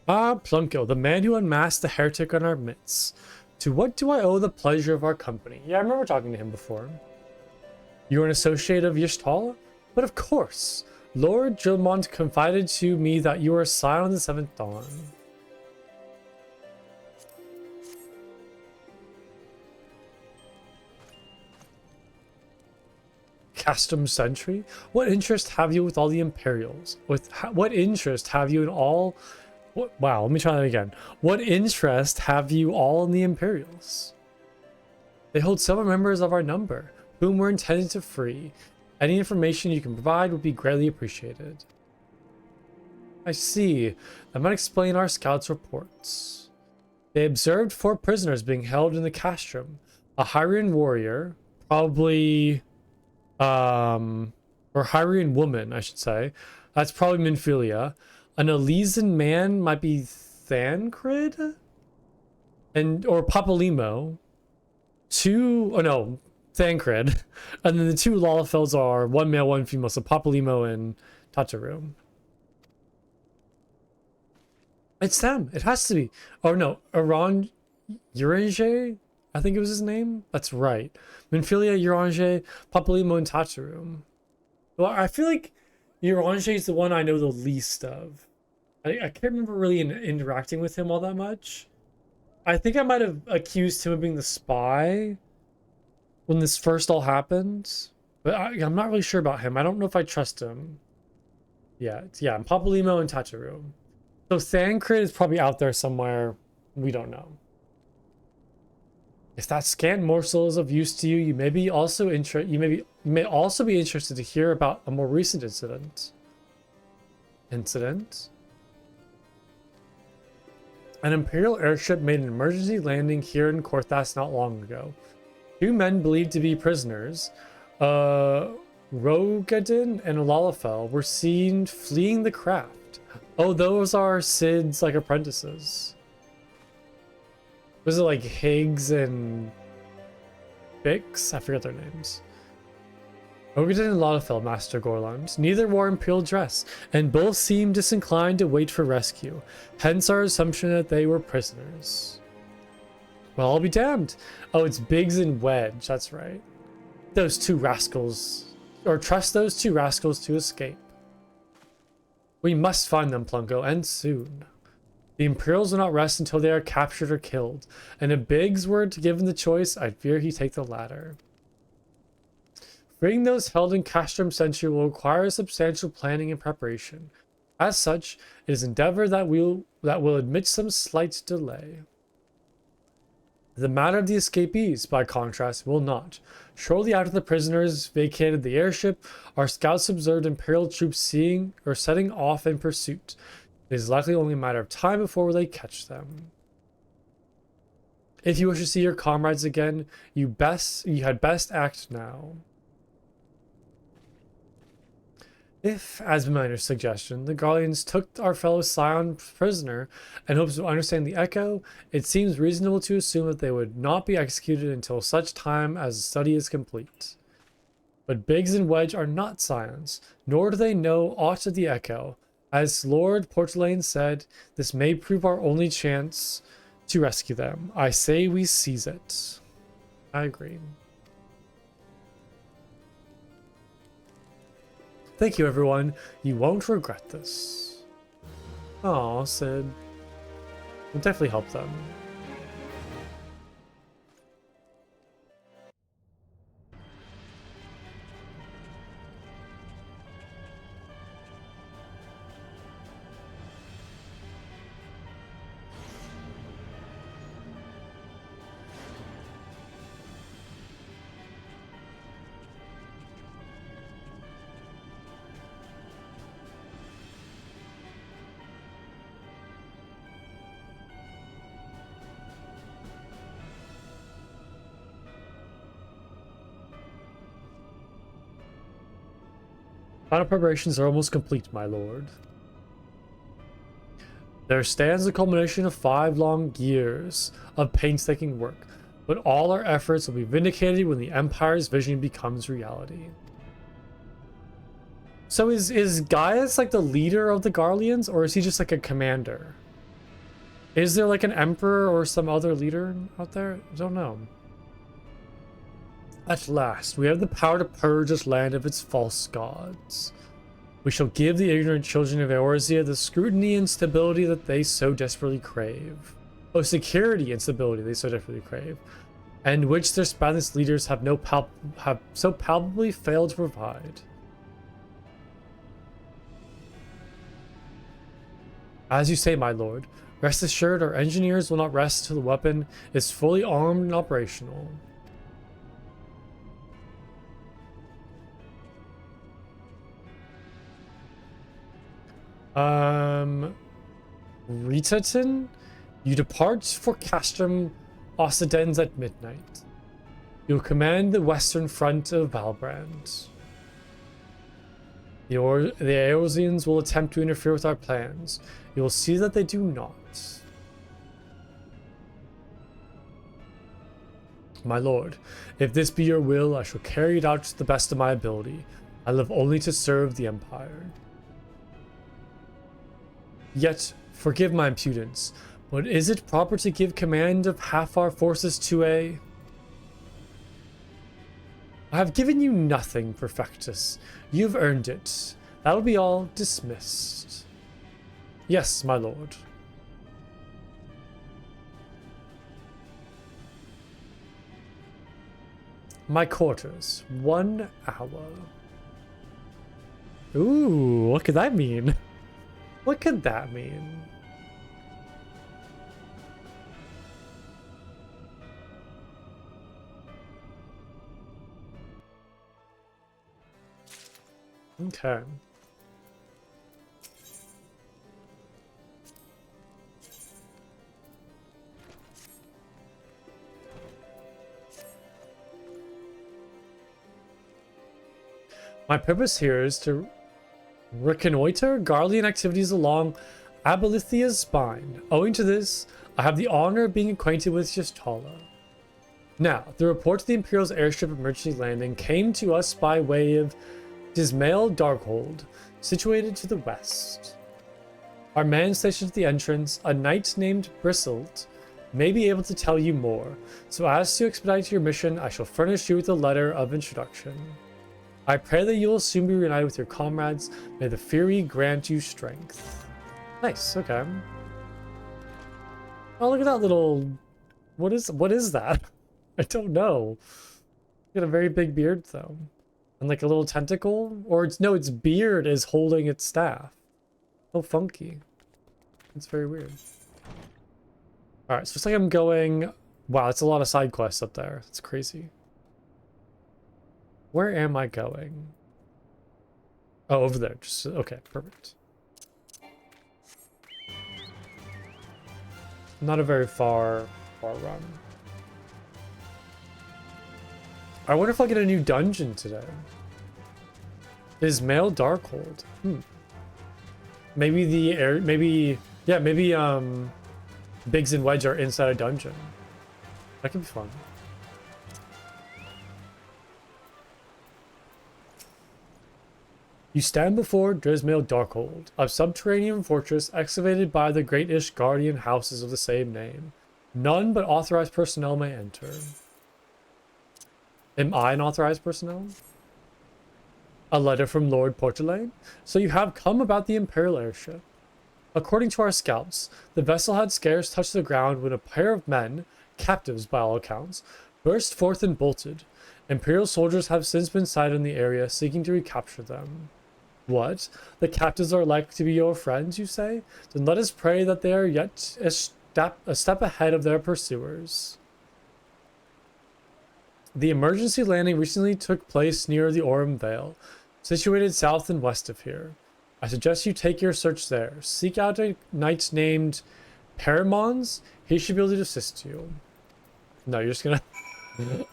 Ah, Plunko, the man who unmasked the heretic in our midst. To what do I owe the pleasure of our company? Yeah, I remember talking to him before. You're an associate of Y'shtala? But of course. Lord Gilmont confided to me that you are a scion of the Seventh Dawn. Castrum Sentry? What interest have you with all the Imperials? What interest have you in all... Wow, let me try that again. What interest have you all in the Imperials? They hold several members of our number, whom we're intended to free. Any information you can provide would be greatly appreciated. I see. That might explain our scouts' reports. They observed 4 prisoners being held in the castrum. A Hyrian warrior, probably... or Hyrian woman, I should say. That's probably Minfilia. An Elysian man might be Thancred? Or Papalymo. 2... Oh no, Thancred. And then the 2 Lalafells are 1 male, 1 female. So Papalymo and Tataru. It's them. It has to be. Oh no, Oran Urange? I think it was his name. That's right. Minfilia, Urange, Papalymo, and Tataru. Well, I feel like Urange is the one I know the least of. I can't remember really interacting with him all that much. I think I might have accused him of being the spy when this first all happened. But I'm not really sure about him. I don't know if I trust him. Yeah, Papalymo and Tataru. So Thancred is probably out there somewhere. We don't know. If that scant morsel is of use to you, you may also be interested to hear about a more recent incident. An Imperial airship made an emergency landing here in Korthas not long ago. 2 men believed to be prisoners, Rogadin and Lalafell, were seen fleeing the craft. Oh, those are Sid's like apprentices. Was it like Higgs and Bix? I forget their names. Rogadin and Lalafell, Master Gorlund. Neither wore Imperial dress, and both seemed disinclined to wait for rescue. Hence our assumption that they were prisoners. Well, I'll be damned. Oh, it's Biggs and Wedge. That's right. Those 2 rascals. Or trust those 2 rascals to escape. We must find them, Plunko, and soon. The Imperials will not rest until they are captured or killed, and if Biggs were to give him the choice, I'd fear he'd take the latter. Freeing those held in Castrum Century will require substantial planning and preparation. As such, it is endeavor that will admit some slight delay. The matter of the escapees, by contrast, will not. Shortly after the prisoners vacated the airship, our scouts observed Imperial troops setting off in pursuit. It is likely only a matter of time before they catch them. If you wish to see your comrades again, you had best act now. If, as Miner's suggestion, the Garleans took our fellow Scion prisoner and hopes to understand the Echo, it seems reasonable to assume that they would not be executed until such time as the study is complete. But Biggs and Wedge are not Scions, nor do they know aught of the Echo. As Lord Portelaine said, this may prove our only chance to rescue them. I say we seize it. I agree. Thank you, everyone. You won't regret this. Aw, Sid. We'll definitely help them. Final preparations are almost complete, my lord. There stands the culmination of 5 long years of painstaking work, but all our efforts will be vindicated when the Empire's vision becomes reality. So is Gaius like the leader of the Garleans, or is he just like a commander? Is there like an emperor or some other leader out there? I don't know. At last, we have the power to purge this land of its false gods. We shall give the ignorant children of Eorzea the scrutiny and stability that they so desperately crave. Oh, security and stability they so desperately crave, and which their Spanish leaders have so palpably failed to provide. As you say, my lord, rest assured our engineers will not rest till the weapon is fully armed and operational. Ritatin, you depart for Castrum Occidens at midnight. You will command the western front of Valbrand. The Eorzeans will attempt to interfere with our plans. You will see that they do not. My lord, if this be your will, I shall carry it out to the best of my ability. I live only to serve the Empire. Yet, forgive my impudence, but is it proper to give command of half our forces to a... I have given you nothing, Perfectus. You've earned it. That'll be all dismissed. Yes, my lord. My quarters. 1 hour. Ooh, what could that mean? What could that mean? Okay. My purpose here is to reconnoiter Garlean activities along Abolithia's spine. Owing to this, I have the honor of being acquainted with Yashtala. Now, the report of the Imperial's airship emergency landing came to us by way of Dismail Darkhold, situated to the west. Our man stationed at the entrance, a knight named Bristlet, may be able to tell you more, so as to expedite your mission, I shall furnish you with a letter of introduction. I pray that you will soon be reunited with your comrades. May the Fury grant you strength. Nice, okay. Oh, look at that little... What is that? I don't know. Got a very big beard, though. And like a little tentacle? Or its beard is holding its staff. Oh, funky. It's very weird. Alright, so it's like I'm going... Wow, that's a lot of side quests up there. That's crazy. Where am I going? Oh, over there. Just okay, perfect. Not a very far run. I wonder if I'll get a new dungeon today. Ismail Darkhold. Maybe Biggs and Wedge are inside a dungeon. That could be fun. You stand before Drismail Darkhold, a subterranean fortress excavated by the great Ishgardian houses of the same name. None but authorized personnel may enter. Am I an authorized personnel? A letter from Lord Portelaine? So you have come about the Imperial airship. According to our scouts, the vessel had scarce touched the ground when a pair of men, captives by all accounts, burst forth and bolted. Imperial soldiers have since been sighted in the area, seeking to recapture them. What? The captives are likely to be your friends, you say? Then let us pray that they are yet a step ahead of their pursuers. The emergency landing recently took place near the Aurum Vale, situated south and west of here. I suggest you take your search there. Seek out a knight named Paramons. He should be able to assist you. No, you're just gonna...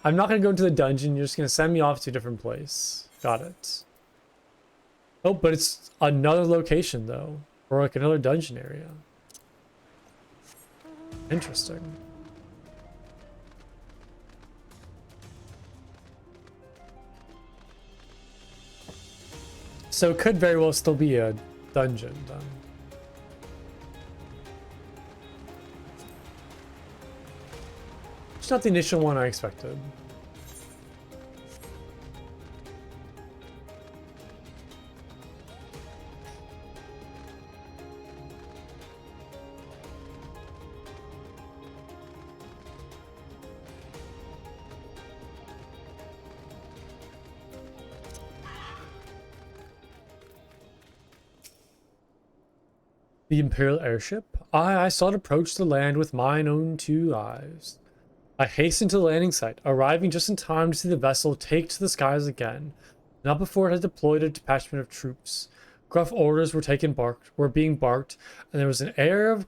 I'm not gonna go into the dungeon. You're just gonna send me off to a different place. Got it. Oh, but it's another location, though. Or like another dungeon area. Interesting. So it could very well still be a dungeon, then. It's not the initial one I expected. The Imperial airship? I saw it approach the land with mine own two eyes. I hastened to the landing site, arriving just in time to see the vessel take to the skies again, not before it had deployed a detachment of troops. Gruff orders were being barked, and there was an air of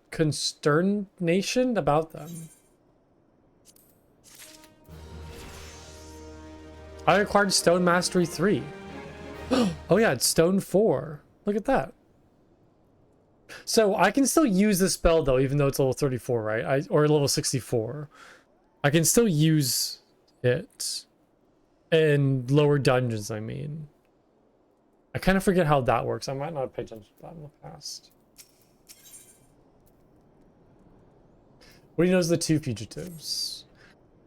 consternation about them. I acquired Stone Mastery 3. Oh yeah, it's Stone 4. Look at that. So I can still use this spell though, even though it's level 34, right? Or level 64. I can still use it in lower dungeons, I mean. I kind of forget how that works. I might not have paid attention to that in the past. What do you know is the two fugitives?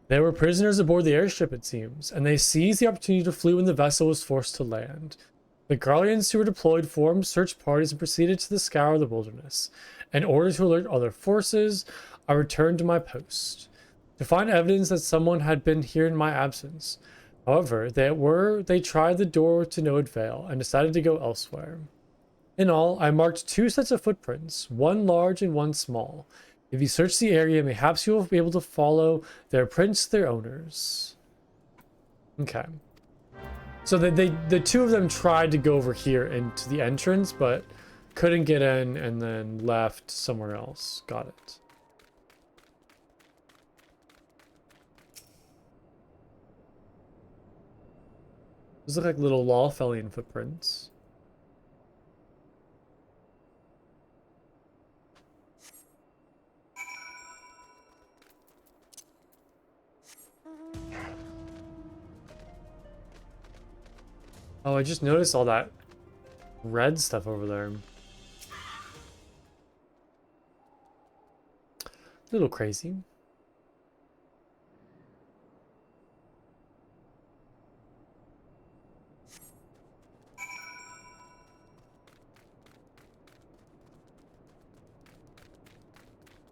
They were prisoners aboard the airship, it seems, and they seized the opportunity to flee when the vessel was forced to land. The Garleans who were deployed formed search parties and proceeded to scour the wilderness. In order to alert other forces, I returned to my post to find evidence that someone had been here in my absence. However, they tried the door to no avail and decided to go elsewhere. In all, I marked 2 sets of footprints, one large and one small. If you search the area, mayhaps you will be able to follow their prints to their owners. Okay. So the two of them tried to go over here into the entrance, but couldn't get in and then left somewhere else. Got it. Those look like little Lawfellian footprints. Oh, I just noticed all that red stuff over there. A little crazy.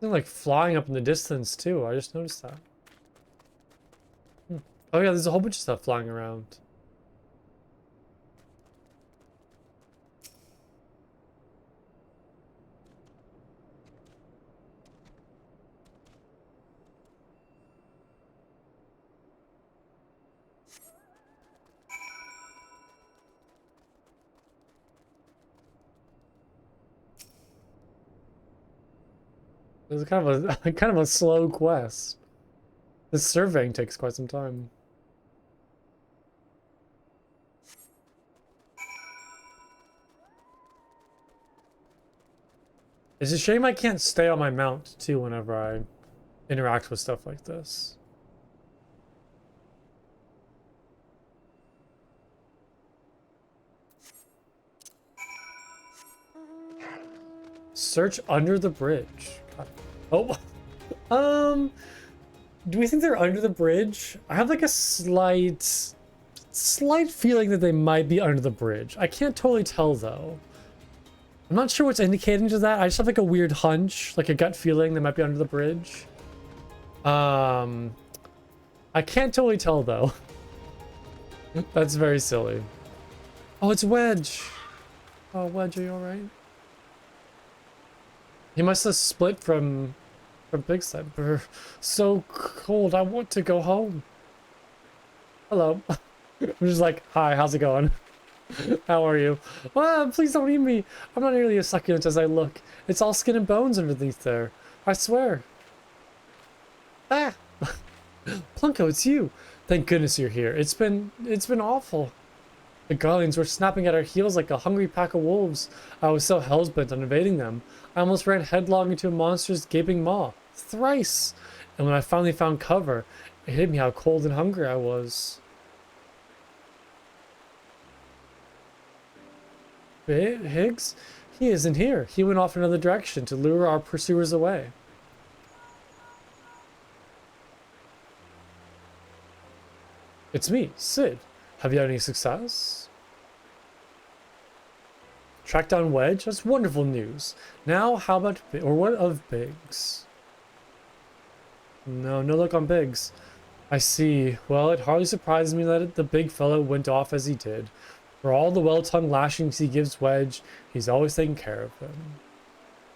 They're like flying up in the distance too. I just noticed that. Oh yeah, there's a whole bunch of stuff flying around. It's kind of a kind of a slow quest. This surveying takes quite some time. It's a shame I can't stay on my mount too whenever I interact with stuff like this. Search under the bridge. God. Oh, do we think they're under the bridge? I have like a slight feeling that they might be under the bridge. I can't totally tell though. I'm not sure what's indicating to that. I just have like a weird hunch, like a gut feeling they might be under the bridge. I can't totally tell though. That's very silly. Oh, it's Wedge. Oh, Wedge, are you alright? He must have split from Big Side. So cold, I want to go home. Hello. I'm just like, hi, how's it going? How are you? Well, please don't eat me. I'm not nearly as succulent as I look. It's all skin and bones underneath there. I swear. Ah! Plunko, it's you. Thank goodness you're here. It's been awful. The Garleans were snapping at our heels like a hungry pack of wolves. I was so hellsbent on evading them. I almost ran headlong into a monster's gaping maw. Thrice! And when I finally found cover, it hit me how cold and hungry I was. Higgs? He isn't here. He went off another direction to lure our pursuers away. It's me, Sid. Have you had any success? Track down Wedge? That's wonderful news. Now, how about... or what of Biggs? No luck on Biggs. I see. Well, it hardly surprises me that the big fellow went off as he did. For all the well-tongued lashings he gives Wedge, he's always taking care of him.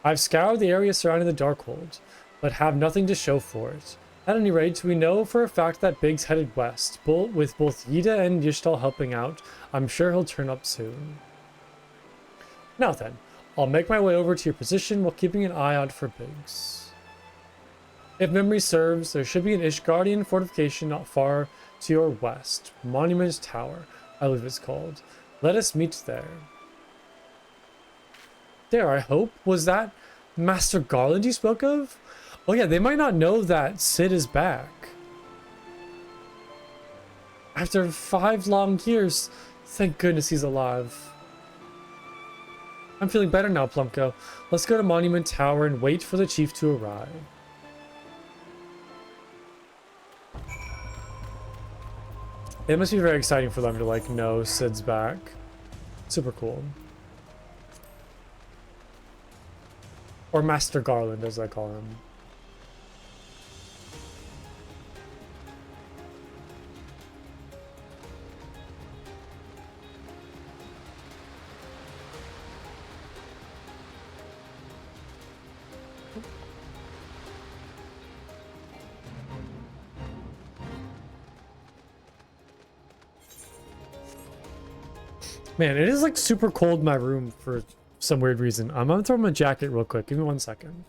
I've scoured the area surrounding the Darkhold, but have nothing to show for it. At any rate, we know for a fact that Biggs headed west, with both Yida and Yishtal helping out. I'm sure he'll turn up soon. Now then, I'll make my way over to your position while keeping an eye out for Biggs. If memory serves, there should be an Ishgardian fortification not far to your west. Monument Tower, I believe it's called. Let us meet there. There, I hope. Was that Master Garland you spoke of? Oh yeah, they might not know that Sid is back. After 5 long years, thank goodness he's alive. I'm feeling better now, Plunko. Let's go to Monument Tower and wait for the chief to arrive. It must be very exciting for them to like know Sid's back. Super cool. Or Master Garland, as I call him. Man, it is like super cold in my room for some weird reason. I'm gonna throw my jacket real quick. Give me 1 second.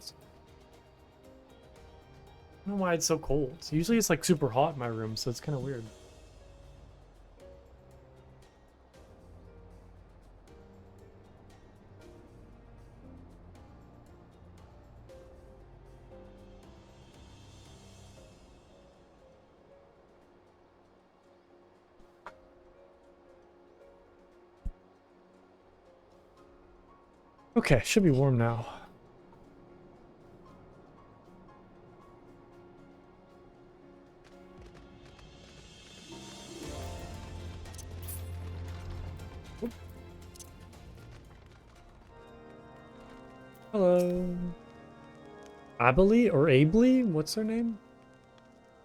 I don't know why it's so cold. Usually it's like super hot in my room, so it's kind of weird. Okay, should be warm now. Hello. Abely or Abley? What's her name?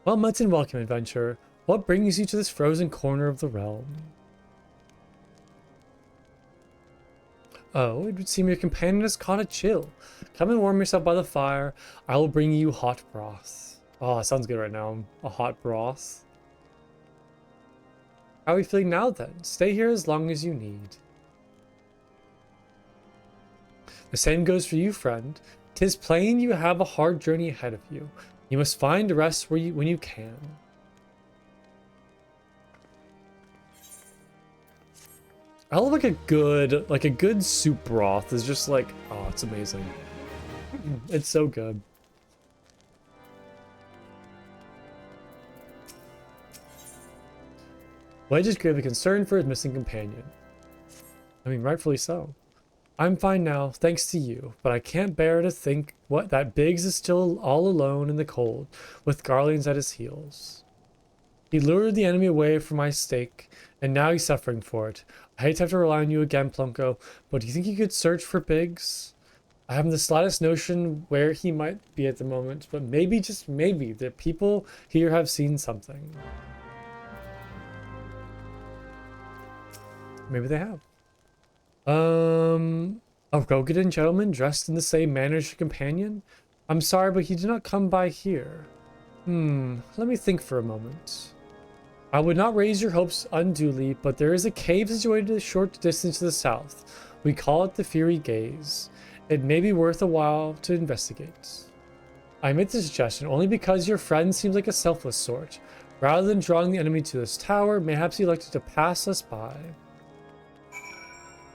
Well met and welcome, adventurer. What brings you to this frozen corner of the realm? Oh, it would seem your companion has caught a chill. Come and warm yourself by the fire. I will bring you hot broth. Oh, that sounds good right now. A hot broth. How are you feeling now then? Stay here as long as you need. The same goes for you, friend. 'Tis plain you have a hard journey ahead of you. You must find rest when you can. I love like a good soup broth is just like, oh, it's amazing. It's so good. Wedge is gravely concerned for his missing companion. I mean, rightfully so. I'm fine now, thanks to you, but I can't bear to think that Biggs is still all alone in the cold, with Garleans at his heels. He lured the enemy away from my stake, and now he's suffering for it. I hate to have to rely on you again, Plunko, but do you think you could search for Biggs? I haven't the slightest notion where he might be at the moment, but maybe, just maybe, the people here have seen something. Maybe they have. A Rogadin gentleman dressed in the same manner as your companion? I'm sorry, but he did not come by here. Let me think for a moment. I would not raise your hopes unduly, but there is a cave situated a short distance to the south. We call it the Fury Gaze. It may be worth a while to investigate. I made the suggestion only because your friend seems like a selfless sort. Rather than drawing the enemy to this tower, mayhaps he elected to pass us by.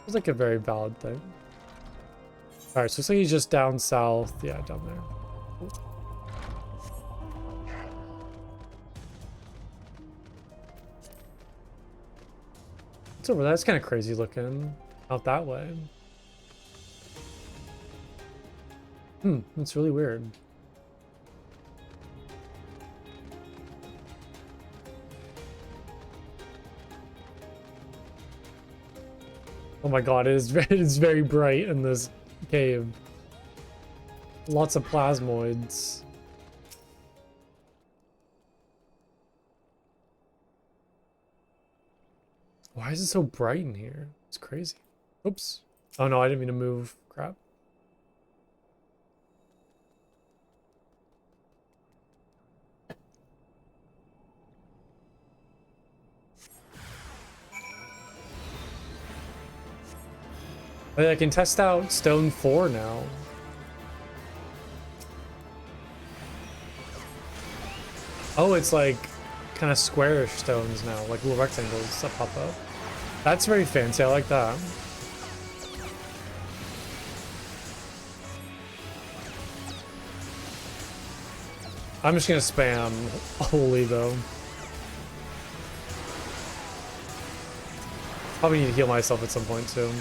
It's like a very valid thing. Alright, so looks like he's just down south. Yeah, down there. It's over there. That's kind of crazy looking. Out that way. That's really weird. Oh my god, it is very bright in this cave. Lots of plasmoids. Why is it so bright in here? It's crazy. Oops. Oh no, I didn't mean to move. Crap. I can test out stone 4 now. Oh, it's like kind of squarish stones now, like little rectangles that pop up. That's very fancy. I like that. I'm just gonna spam holy though. Probably need to heal myself at some point too.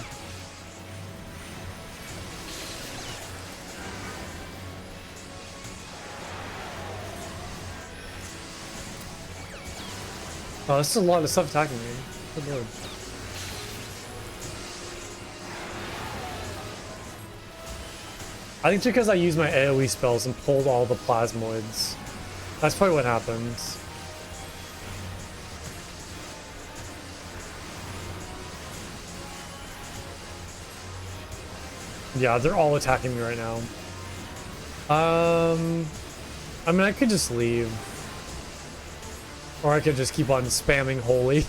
Oh, this is a lot of stuff attacking me. Good lord. I think it's because I used my AoE spells and pulled all the plasmoids. That's probably what happens. Yeah, they're all attacking me right now. I mean, I could just leave. Or I could just keep on spamming holy.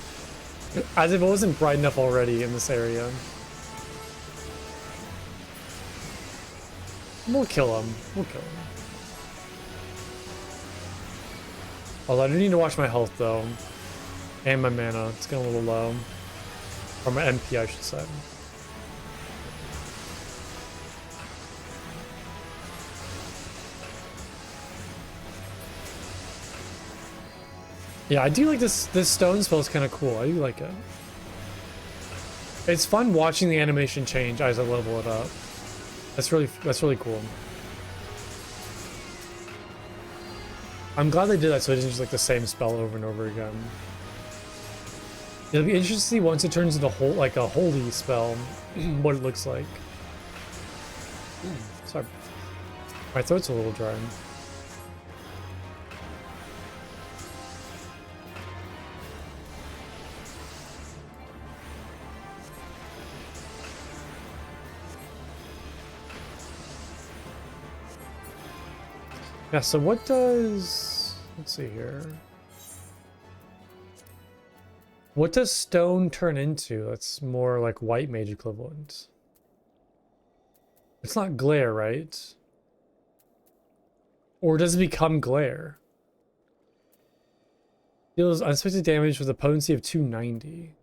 As if it wasn't bright enough already in this area. We'll kill him. We'll kill him. Although I do need to watch my health though. And my mana. It's getting a little low. Or my MP, I should say. Yeah, I do like this stone spell is kind of cool. I do like it. It's fun watching the animation change as I level it up. That's really cool. I'm glad they did that so it isn't just like the same spell over and over again. It'll be interesting to see once it turns into like a holy spell what it looks like. Sorry. My throat's a little dry. Yeah, so what does... Let's see here. What does stone turn into? That's more like white mage equivalent. It's not glare, right? Or does it become glare? Deals unexpected damage with a potency of 290.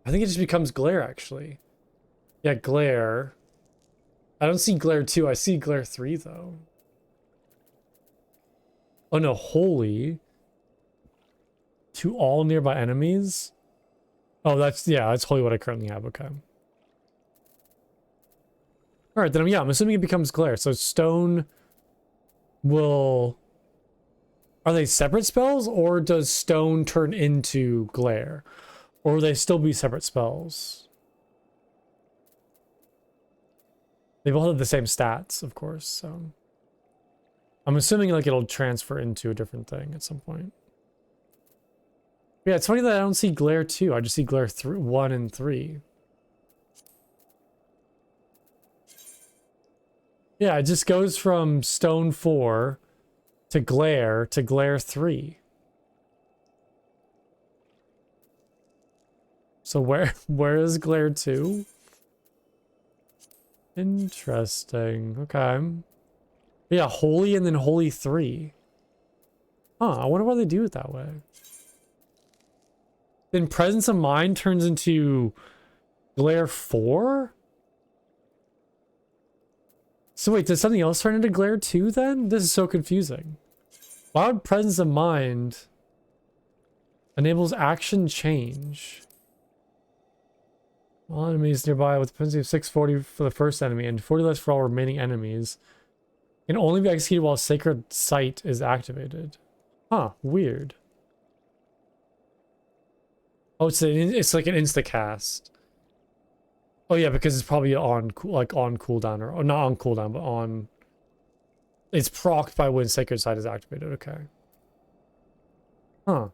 I think it just becomes glare, actually. Yeah, glare. I don't see glare 2. I see glare 3, though. Oh no, holy. To all nearby enemies? Oh, that's holy what I currently have, okay. Alright, then yeah, I'm assuming it becomes glare. So stone will... Are they separate spells, or does stone turn into glare? Or will they still be separate spells? They both have the same stats, of course, so... I'm assuming like it'll transfer into a different thing at some point. Yeah, it's funny that I don't see glare 2. I just see glare 1 and 3. Yeah, it just goes from stone 4 to glare 3. So where is glare 2? Interesting. Okay. Yeah, holy and then holy 3. Huh, I wonder why they do it that way. Then presence of mind turns into glare 4? So wait, does something else turn into glare 2 then? This is so confusing. Why would presence of mind enables action change? All enemies nearby with a potency of 640 for the first enemy and 40 less for all remaining enemies. Can only be executed while Sacred Sight is activated. Huh, weird. Oh, it's like an insta-cast. Oh yeah, because it's probably on cooldown, or not on cooldown, but on... It's procced by when Sacred Sight is activated, okay. Huh.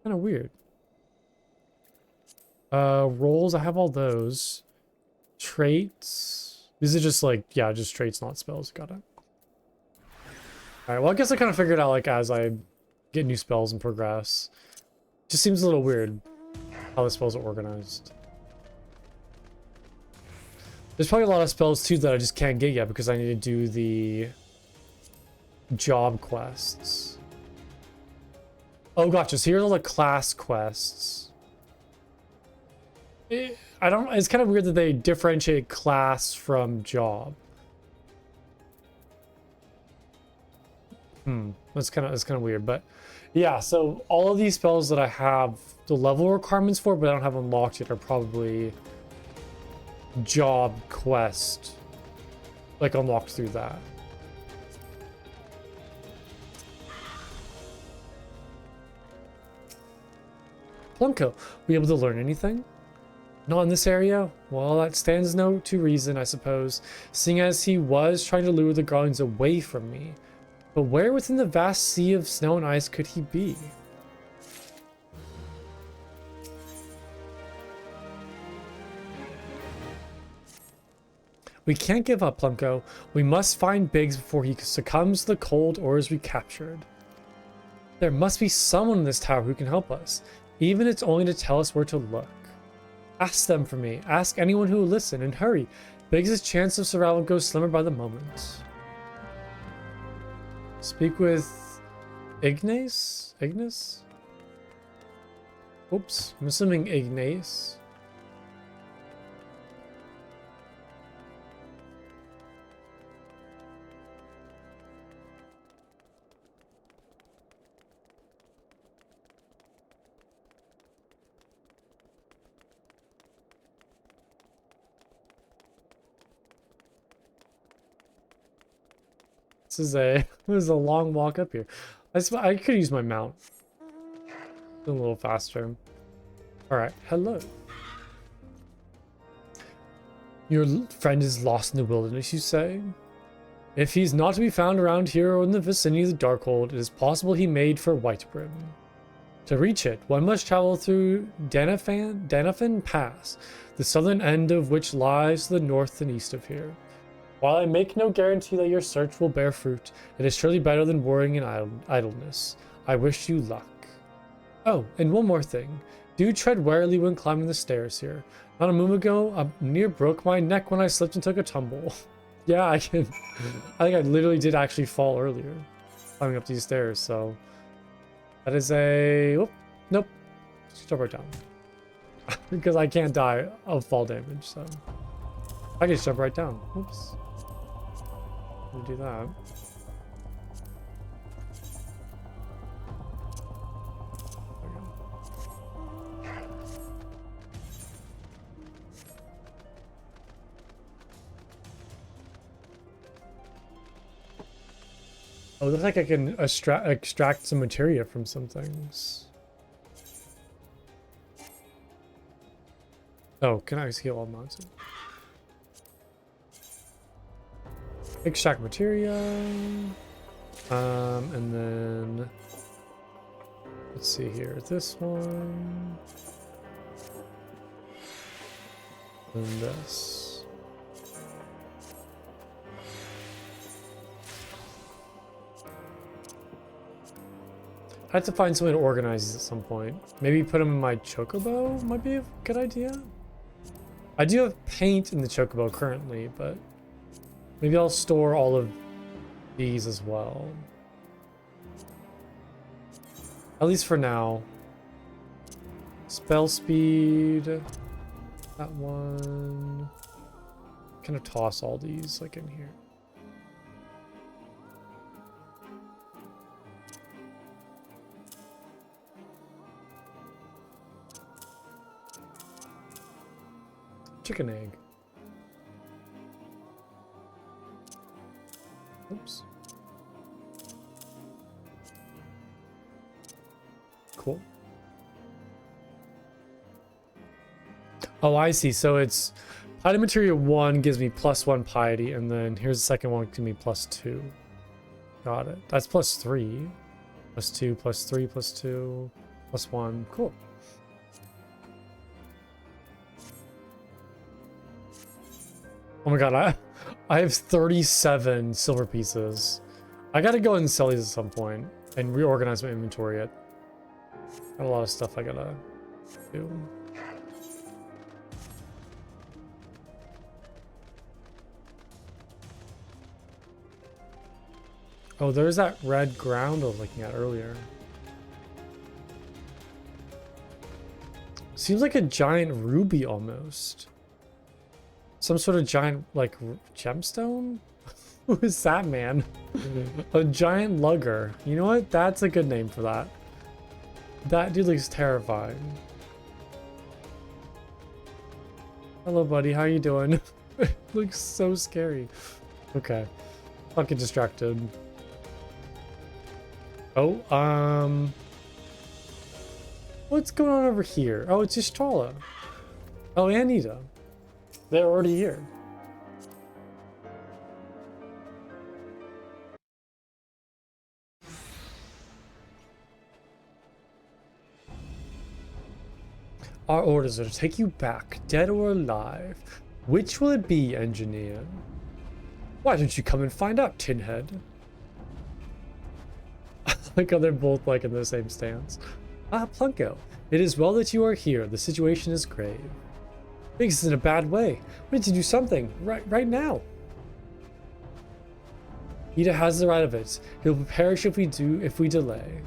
Kind of weird. Rolls, I have all those. Traits. These are just like, yeah, just traits, not spells. Got it. Alright, well, I guess I kind of figured out, like, as I get new spells and progress. Just seems a little weird how the spells are organized. There's probably a lot of spells, too, that I just can't get yet because I need to do the job quests. Oh, gotcha. So here's all the class quests. It's kind of weird that they differentiate class from job. That's kind of weird, but yeah, so all of these spells that I have the level requirements for, but I don't have unlocked yet, are probably job quest, like unlocked through that. Plumco, were you able to learn anything? Not in this area? Well, that stands no to reason, I suppose, seeing as he was trying to lure the Garlands away from me. But where within the vast sea of snow and ice could he be? We can't give up, Plumco. We must find Biggs before he succumbs to the cold or is recaptured. There must be someone in this tower who can help us. even if it's only to tell us where to look. Ask them for me. Ask anyone who will listen, and hurry. Biggs' chance of survival goes slimmer by the moment. Speak with Ignace? Ignace? Oops, I'm assuming Ignace. This is a long walk up here. I could use my mount a little faster. All right, hello. Your friend is lost in the wilderness, you say? If he's not to be found around here or in the vicinity of the Darkhold, it is possible he made for Whitebrim. To reach it, one must travel through Danafin Pass, the southern end of which lies to the north and east of here. While I make no guarantee that your search will bear fruit, it is surely better than worrying in idleness. I wish you luck. Oh, and one more thing. Do tread warily when climbing the stairs here. Not a moment ago, I near broke my neck when I slipped and took a tumble. Yeah, I think I literally did actually fall earlier, climbing up these stairs, so... That is a... Oh, nope. Just jump right down. Because I can't die of fall damage, so... I can just jump right down. Oops. Let me do that. Oh, it looks like I can extract some materia from some things. Oh, can I heal all mounts? Extract materia. And then let's see here. This one. And this. I have to find something to organize these at some point. Maybe put them in my chocobo might be a good idea. I do have paint in the chocobo currently, but maybe I'll store all of these as well. At least for now. Spell speed. That one. Kind of toss all these like in here. Chicken egg. Oops. Cool. Oh, I see. So it's piety material 1 gives me +1 piety, and then here's the second one gives me +2. Got it. That's +3. +2, +3, +2, +1. Cool. Oh my god, I have 37 silver pieces. I gotta go and sell these at some point and reorganize my inventory. Got a lot of stuff I gotta do. Oh, there's that red ground I was looking at earlier. Seems like a giant ruby almost. Some sort of giant, like, gemstone? Who is that, man? A giant lugger. You know what? That's a good name for that. That dude looks terrifying. Hello, buddy. How you doing? Looks so scary. Okay. I'll get distracted. Oh, what's going on over here? Oh, it's Istrala. Oh, Anita. They're already here. Our orders are to take you back, dead or alive. Which will it be, engineer? Why don't you come and find out, Tinhead? Like how they're both like in the same stance. Ah, Plunko. It is well that you are here. The situation is grave. Biggs is in a bad way. We need to do something. Right now. Ida has the right of it. He'll perish if we delay.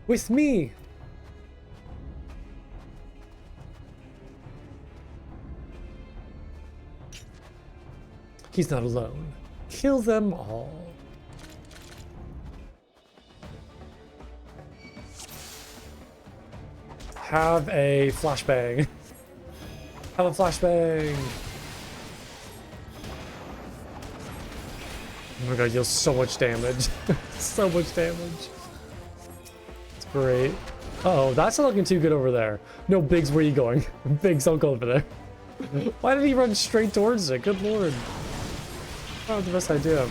With me! He's not alone. Kill them all. Have a flashbang. Have a flashbang. Oh my god, deals so much damage. So much damage. It's great. Uh-oh, that's not looking too good over there. No, Biggs, where are you going? Biggs, don't go over there. Why did he run straight towards it? Good lord. Oh, the best idea.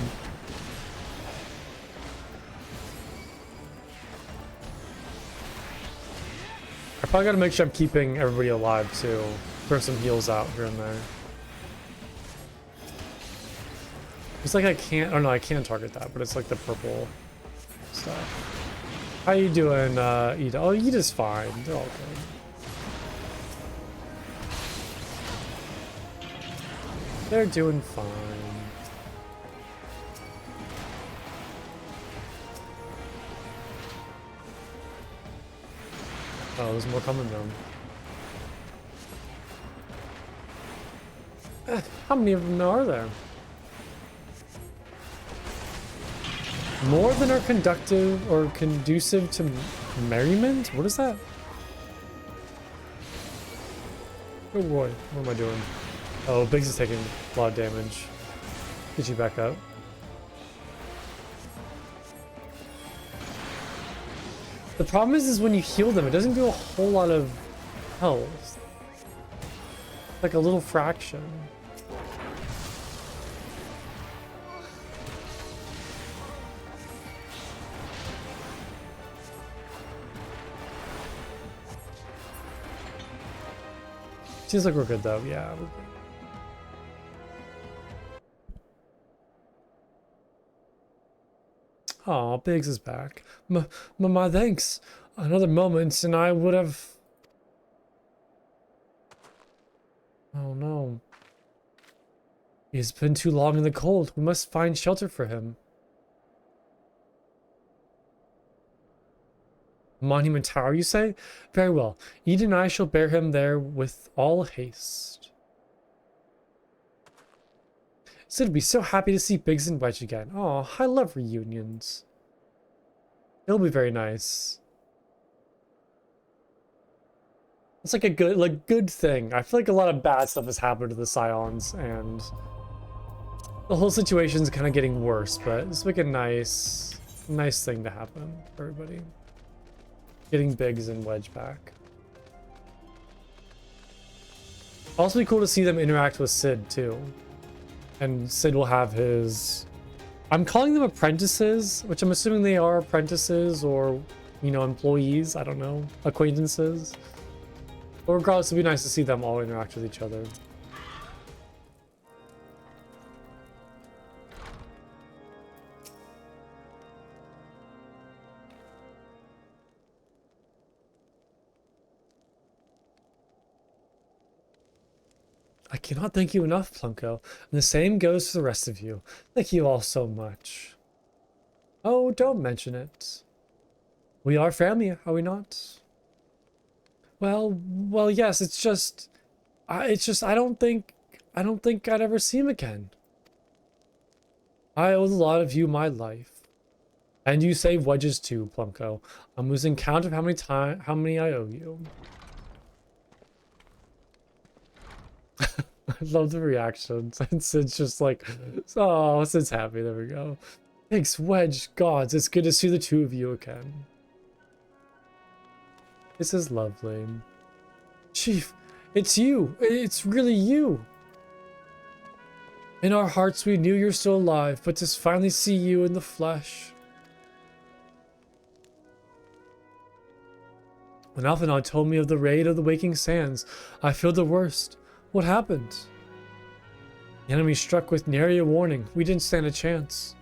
I probably gotta make sure I'm keeping everybody alive too. Throw some heals out here and there. It's like I can't, oh no, I can target that, but it's like the purple stuff. How you doing, Ida? Oh, Ida's fine. They're all good. They're doing fine. Oh, there's more coming down. How many of them are there? More than are conductive or conducive to merriment? What is that? Oh boy, what am I doing? Oh, Biggs is taking a lot of damage. Get you back up. The problem is when you heal them, it doesn't do a whole lot of health. Like a little fraction. Seems like we're good though, yeah, we're good. Aw, Biggs is back. My thanks. Another moment and I would have... Oh no. He's been too long in the cold. We must find shelter for him. Monument Tower, you say? Very well. Eden and I shall bear him there with all haste. Sid would be so happy to see Biggs and Wedge again. Oh, I love reunions. It'll be very nice. It's like a good thing. I feel like a lot of bad stuff has happened to the Scions, and the whole situation's kind of getting worse, but it's like a nice thing to happen for everybody. Getting Biggs and Wedge back. Also be cool to see them interact with Sid too. And Sid will have his... I'm calling them apprentices, which I'm assuming they are apprentices or, you know, employees. I don't know. Acquaintances. But regardless, it'd be nice to see them all interact with each other. I cannot thank you enough, Plunko, and the same goes for the rest of you. Thank you all so much. Oh, don't mention it. We are family, are we not? Well, yes, it's just I don't think I'd ever see him again. I owe a lot of you my life. And you saved Wedges too, Plunko. I'm losing count of how many I owe you. I love the reactions. And Sid's just like, oh, Sid's happy. There we go. Thanks, Wedge. Gods, it's good to see the two of you again. This is lovely. Chief, it's you. It's really you. In our hearts, we knew you're still alive, but to finally see you in the flesh. When Alphanod told me of the raid of the Waking Sands, I feared the worst. What happened? The enemy struck with nary a warning. We didn't stand a chance.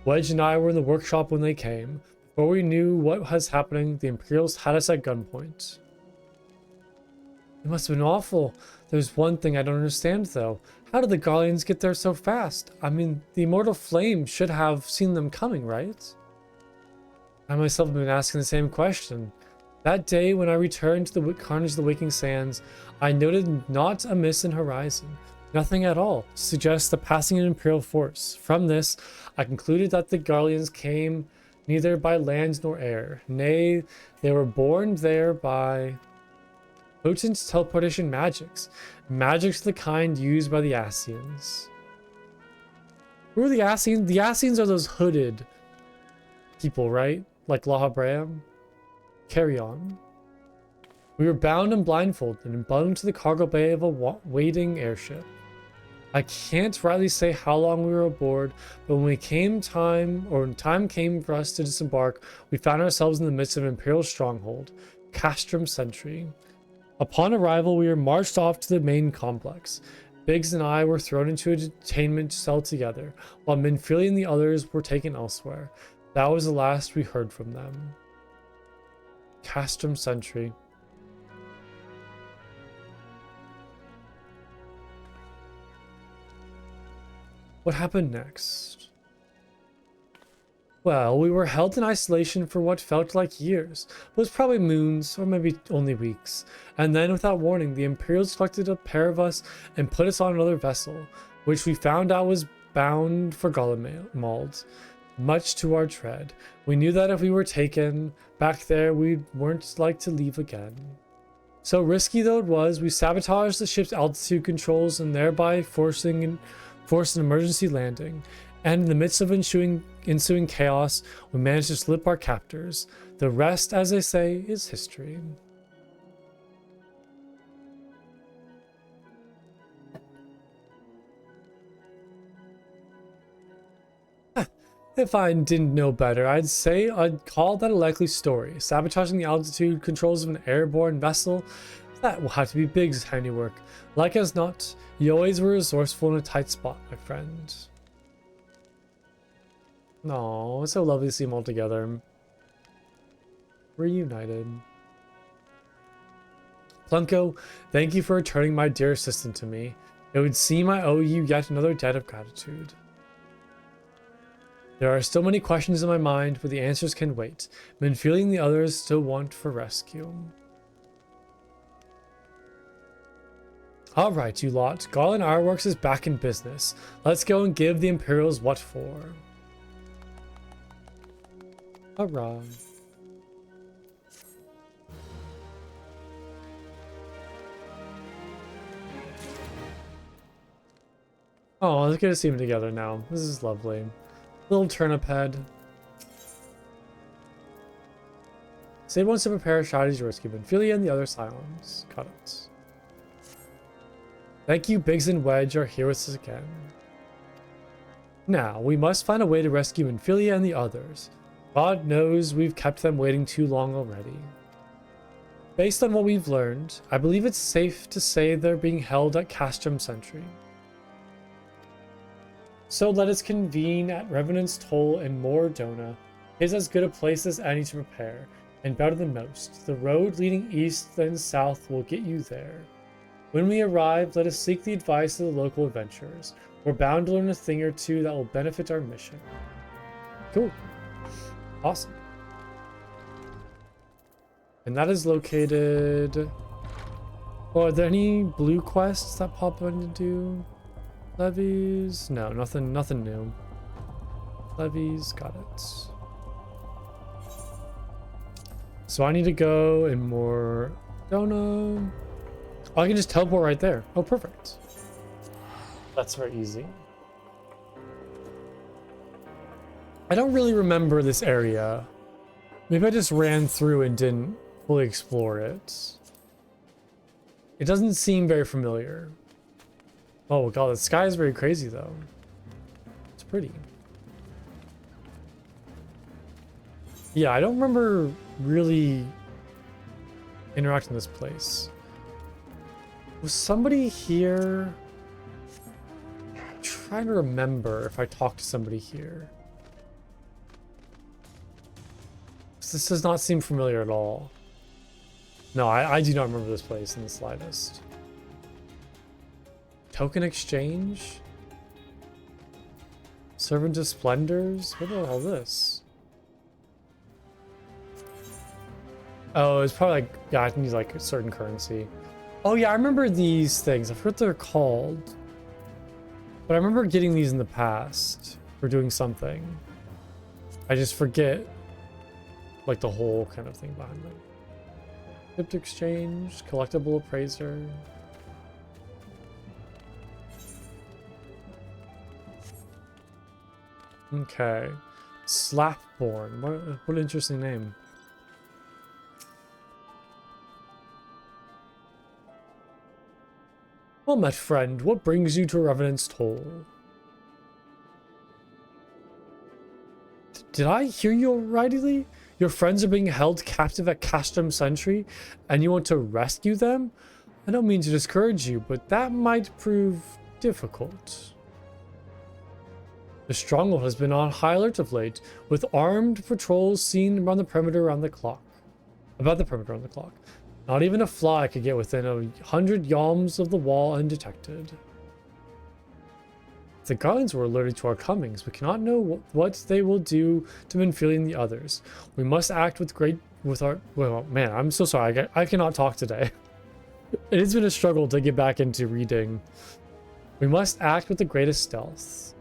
Wedge and I were in the workshop when they came. Before we knew what was happening, the Imperials had us at gunpoint. It must have been awful. There's one thing I don't understand, though. How did the Garleans get there so fast? I mean, the Immortal Flame should have seen them coming, right? I myself have been asking the same question. That day, when I returned to the Carnage of the Waking Sands, I noted not a mist in horizon. Nothing at all to suggest the passing of an Imperial force. From this, I concluded that the Garleans came neither by land nor air. Nay, they were born there by potent teleportation magics. Magics of the kind used by the Ascians. Who are the Ascians? The Ascians are those hooded people, right? Like Lahabram? Carry on. We were bound and blindfolded and bundled to the cargo bay of a waiting airship. I can't rightly say how long we were aboard, but when time came for us to disembark, we found ourselves in the midst of an Imperial stronghold, Castrum Sentry. Upon arrival, we were marched off to the main complex. Biggs and I were thrown into a detainment cell together, while Minfili and the others were taken elsewhere. That was the last we heard from them. Castrum Sentry. What happened next? Well, we were held in isolation for what felt like years, but was probably moons, or maybe only weeks. And then, without warning, the Imperials collected a pair of us and put us on another vessel, which we found out was bound for Gullimold. Much to our dread, we knew that if we were taken back there, we weren't like to leave again. So risky though it was, we sabotaged the ship's altitude controls and thereby forced an emergency landing. And in the midst of ensuing chaos, we managed to slip our captors. The rest, as they say, is history. If I didn't know better, I'd call that a likely story. Sabotaging the altitude controls of an airborne vessel, that will have to be Biggs' handiwork. Like as not, you always were resourceful in a tight spot, my friend. Aw, it's so lovely to see them all together. Reunited. Plunko, thank you for returning my dear assistant to me. It would seem I owe you yet another debt of gratitude. There are still many questions in my mind, but the answers can wait. Minfili and the others still want for rescue. Alright, you lot. Garland Ironworks is back in business. Let's go and give the Imperials what for. Hurrah. Oh, it's good to see them together now. This is lovely. Little turnip head. Save wants to prepare strategies to rescue Minfili and the other Cylons. Got it. Thank you, Biggs and Wedge are here with us again. Now, we must find a way to rescue Minfili and the others. God knows we've kept them waiting too long already. Based on what we've learned, I believe it's safe to say they're being held at Castrum Sentry. So let us convene at Revenant's Toll in Mordona. It's as good a place as any to prepare, and better than most. The road leading east then south will get you there. When we arrive, let us seek the advice of the local adventurers. We're bound to learn a thing or two that will benefit our mission. Cool. Awesome. And that is located... Oh, are there any blue quests that pop up to do? Levies? No, nothing new. Levies, got it. So I need to go in Mordona. Oh, I can just teleport right there. Oh, perfect. That's very easy. I don't really remember this area. Maybe I just ran through and didn't fully explore it. It doesn't seem very familiar. Oh god, the sky is very crazy though. It's pretty. Yeah, I don't remember really interacting with this place. Was somebody here? I'm trying to remember if I talked to somebody here. This does not seem familiar at all. No, I do not remember this place in the slightest. Token exchange? Servant of Splendors? What is all this? Oh, it's probably like, yeah, I can use like a certain currency. Oh yeah, I remember these things. I forget what they're called. But I remember getting these in the past for doing something. I just forget like the whole kind of thing behind them. Crypt exchange, collectible appraiser. Okay. Slapborn. What an interesting name. Well met, friend. What brings you to Revenant's Toll? Did I hear you rightly? Your friends are being held captive at Castrum Sentry, and you want to rescue them? I don't mean to discourage you, but that might prove difficult. The stronghold has been on high alert of late, with armed patrols seen around the perimeter around the clock. About the perimeter on the clock. Not even a fly could get within 100 yalms of the wall undetected. If the guardians were alerted to our comings, we cannot know what they will do to Minfilian the others. We must act well, man, I'm so sorry. I cannot talk today. It has been a struggle to get back into reading. We must act with the greatest stealth.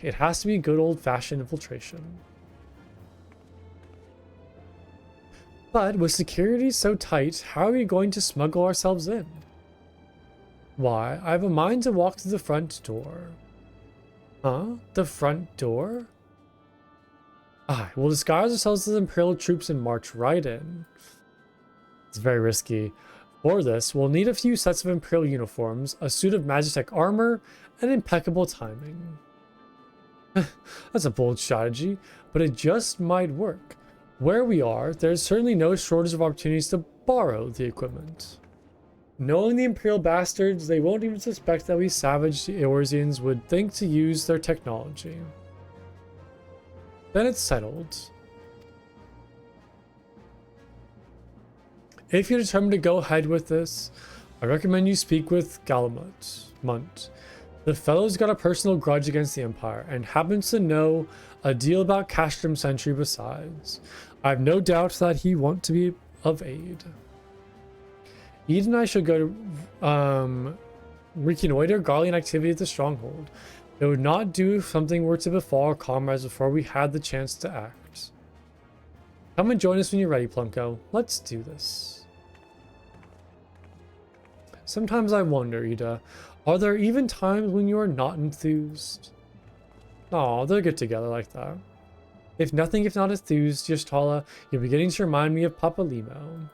It has to be good old-fashioned infiltration. But with security so tight, how are we going to smuggle ourselves in? Why, I have a mind to walk through the front door. Huh? The front door? We'll disguise ourselves as Imperial troops and march right in. It's very risky. For this, we'll need a few sets of Imperial uniforms, a suit of Magitech armor, and impeccable timing. That's a bold strategy, but it just might work. Where we are, there's certainly no shortage of opportunities to borrow the equipment. Knowing the Imperial bastards, they won't even suspect that we savage Eorzeans would think to use their technology. Then it's settled. If you're determined to go ahead with this, I recommend you speak with Munt. The fellow's got a personal grudge against the Empire, and happens to know a deal about Castrum Sentry besides. I have no doubt that he wants to be of aid. Ede and I should go to reconnoiter Garlean activity at the stronghold. It would not do if something were to befall our comrades before we had the chance to act. Come and join us when you're ready, Plunko. Let's do this. Sometimes I wonder, Ida, are there even times when you are not enthused? Aw, they'll get together like that. If nothing, if not enthused, Yashtala, you're beginning to remind me of Papa Limo.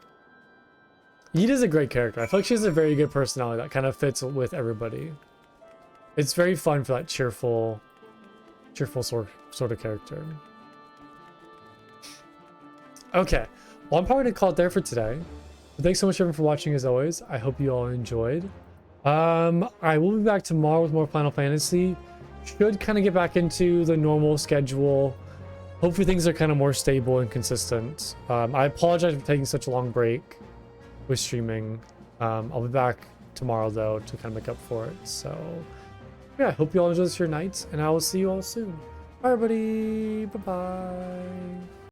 Ida's a great character. I feel like she has a very good personality that kind of fits with everybody. It's very fun for that cheerful sort of character. Okay, well, I'm probably gonna call it there for today. But thanks so much everyone for watching as always. I hope you all enjoyed. I will be back tomorrow with more Final Fantasy. Should kind of get back into the normal schedule. Hopefully things are kind of more stable and consistent. I apologize for taking such a long break with streaming. I'll be back tomorrow though to kind of make up for it. So yeah, I hope you all enjoy this your night, and I will see you all soon. Bye everybody. Bye bye.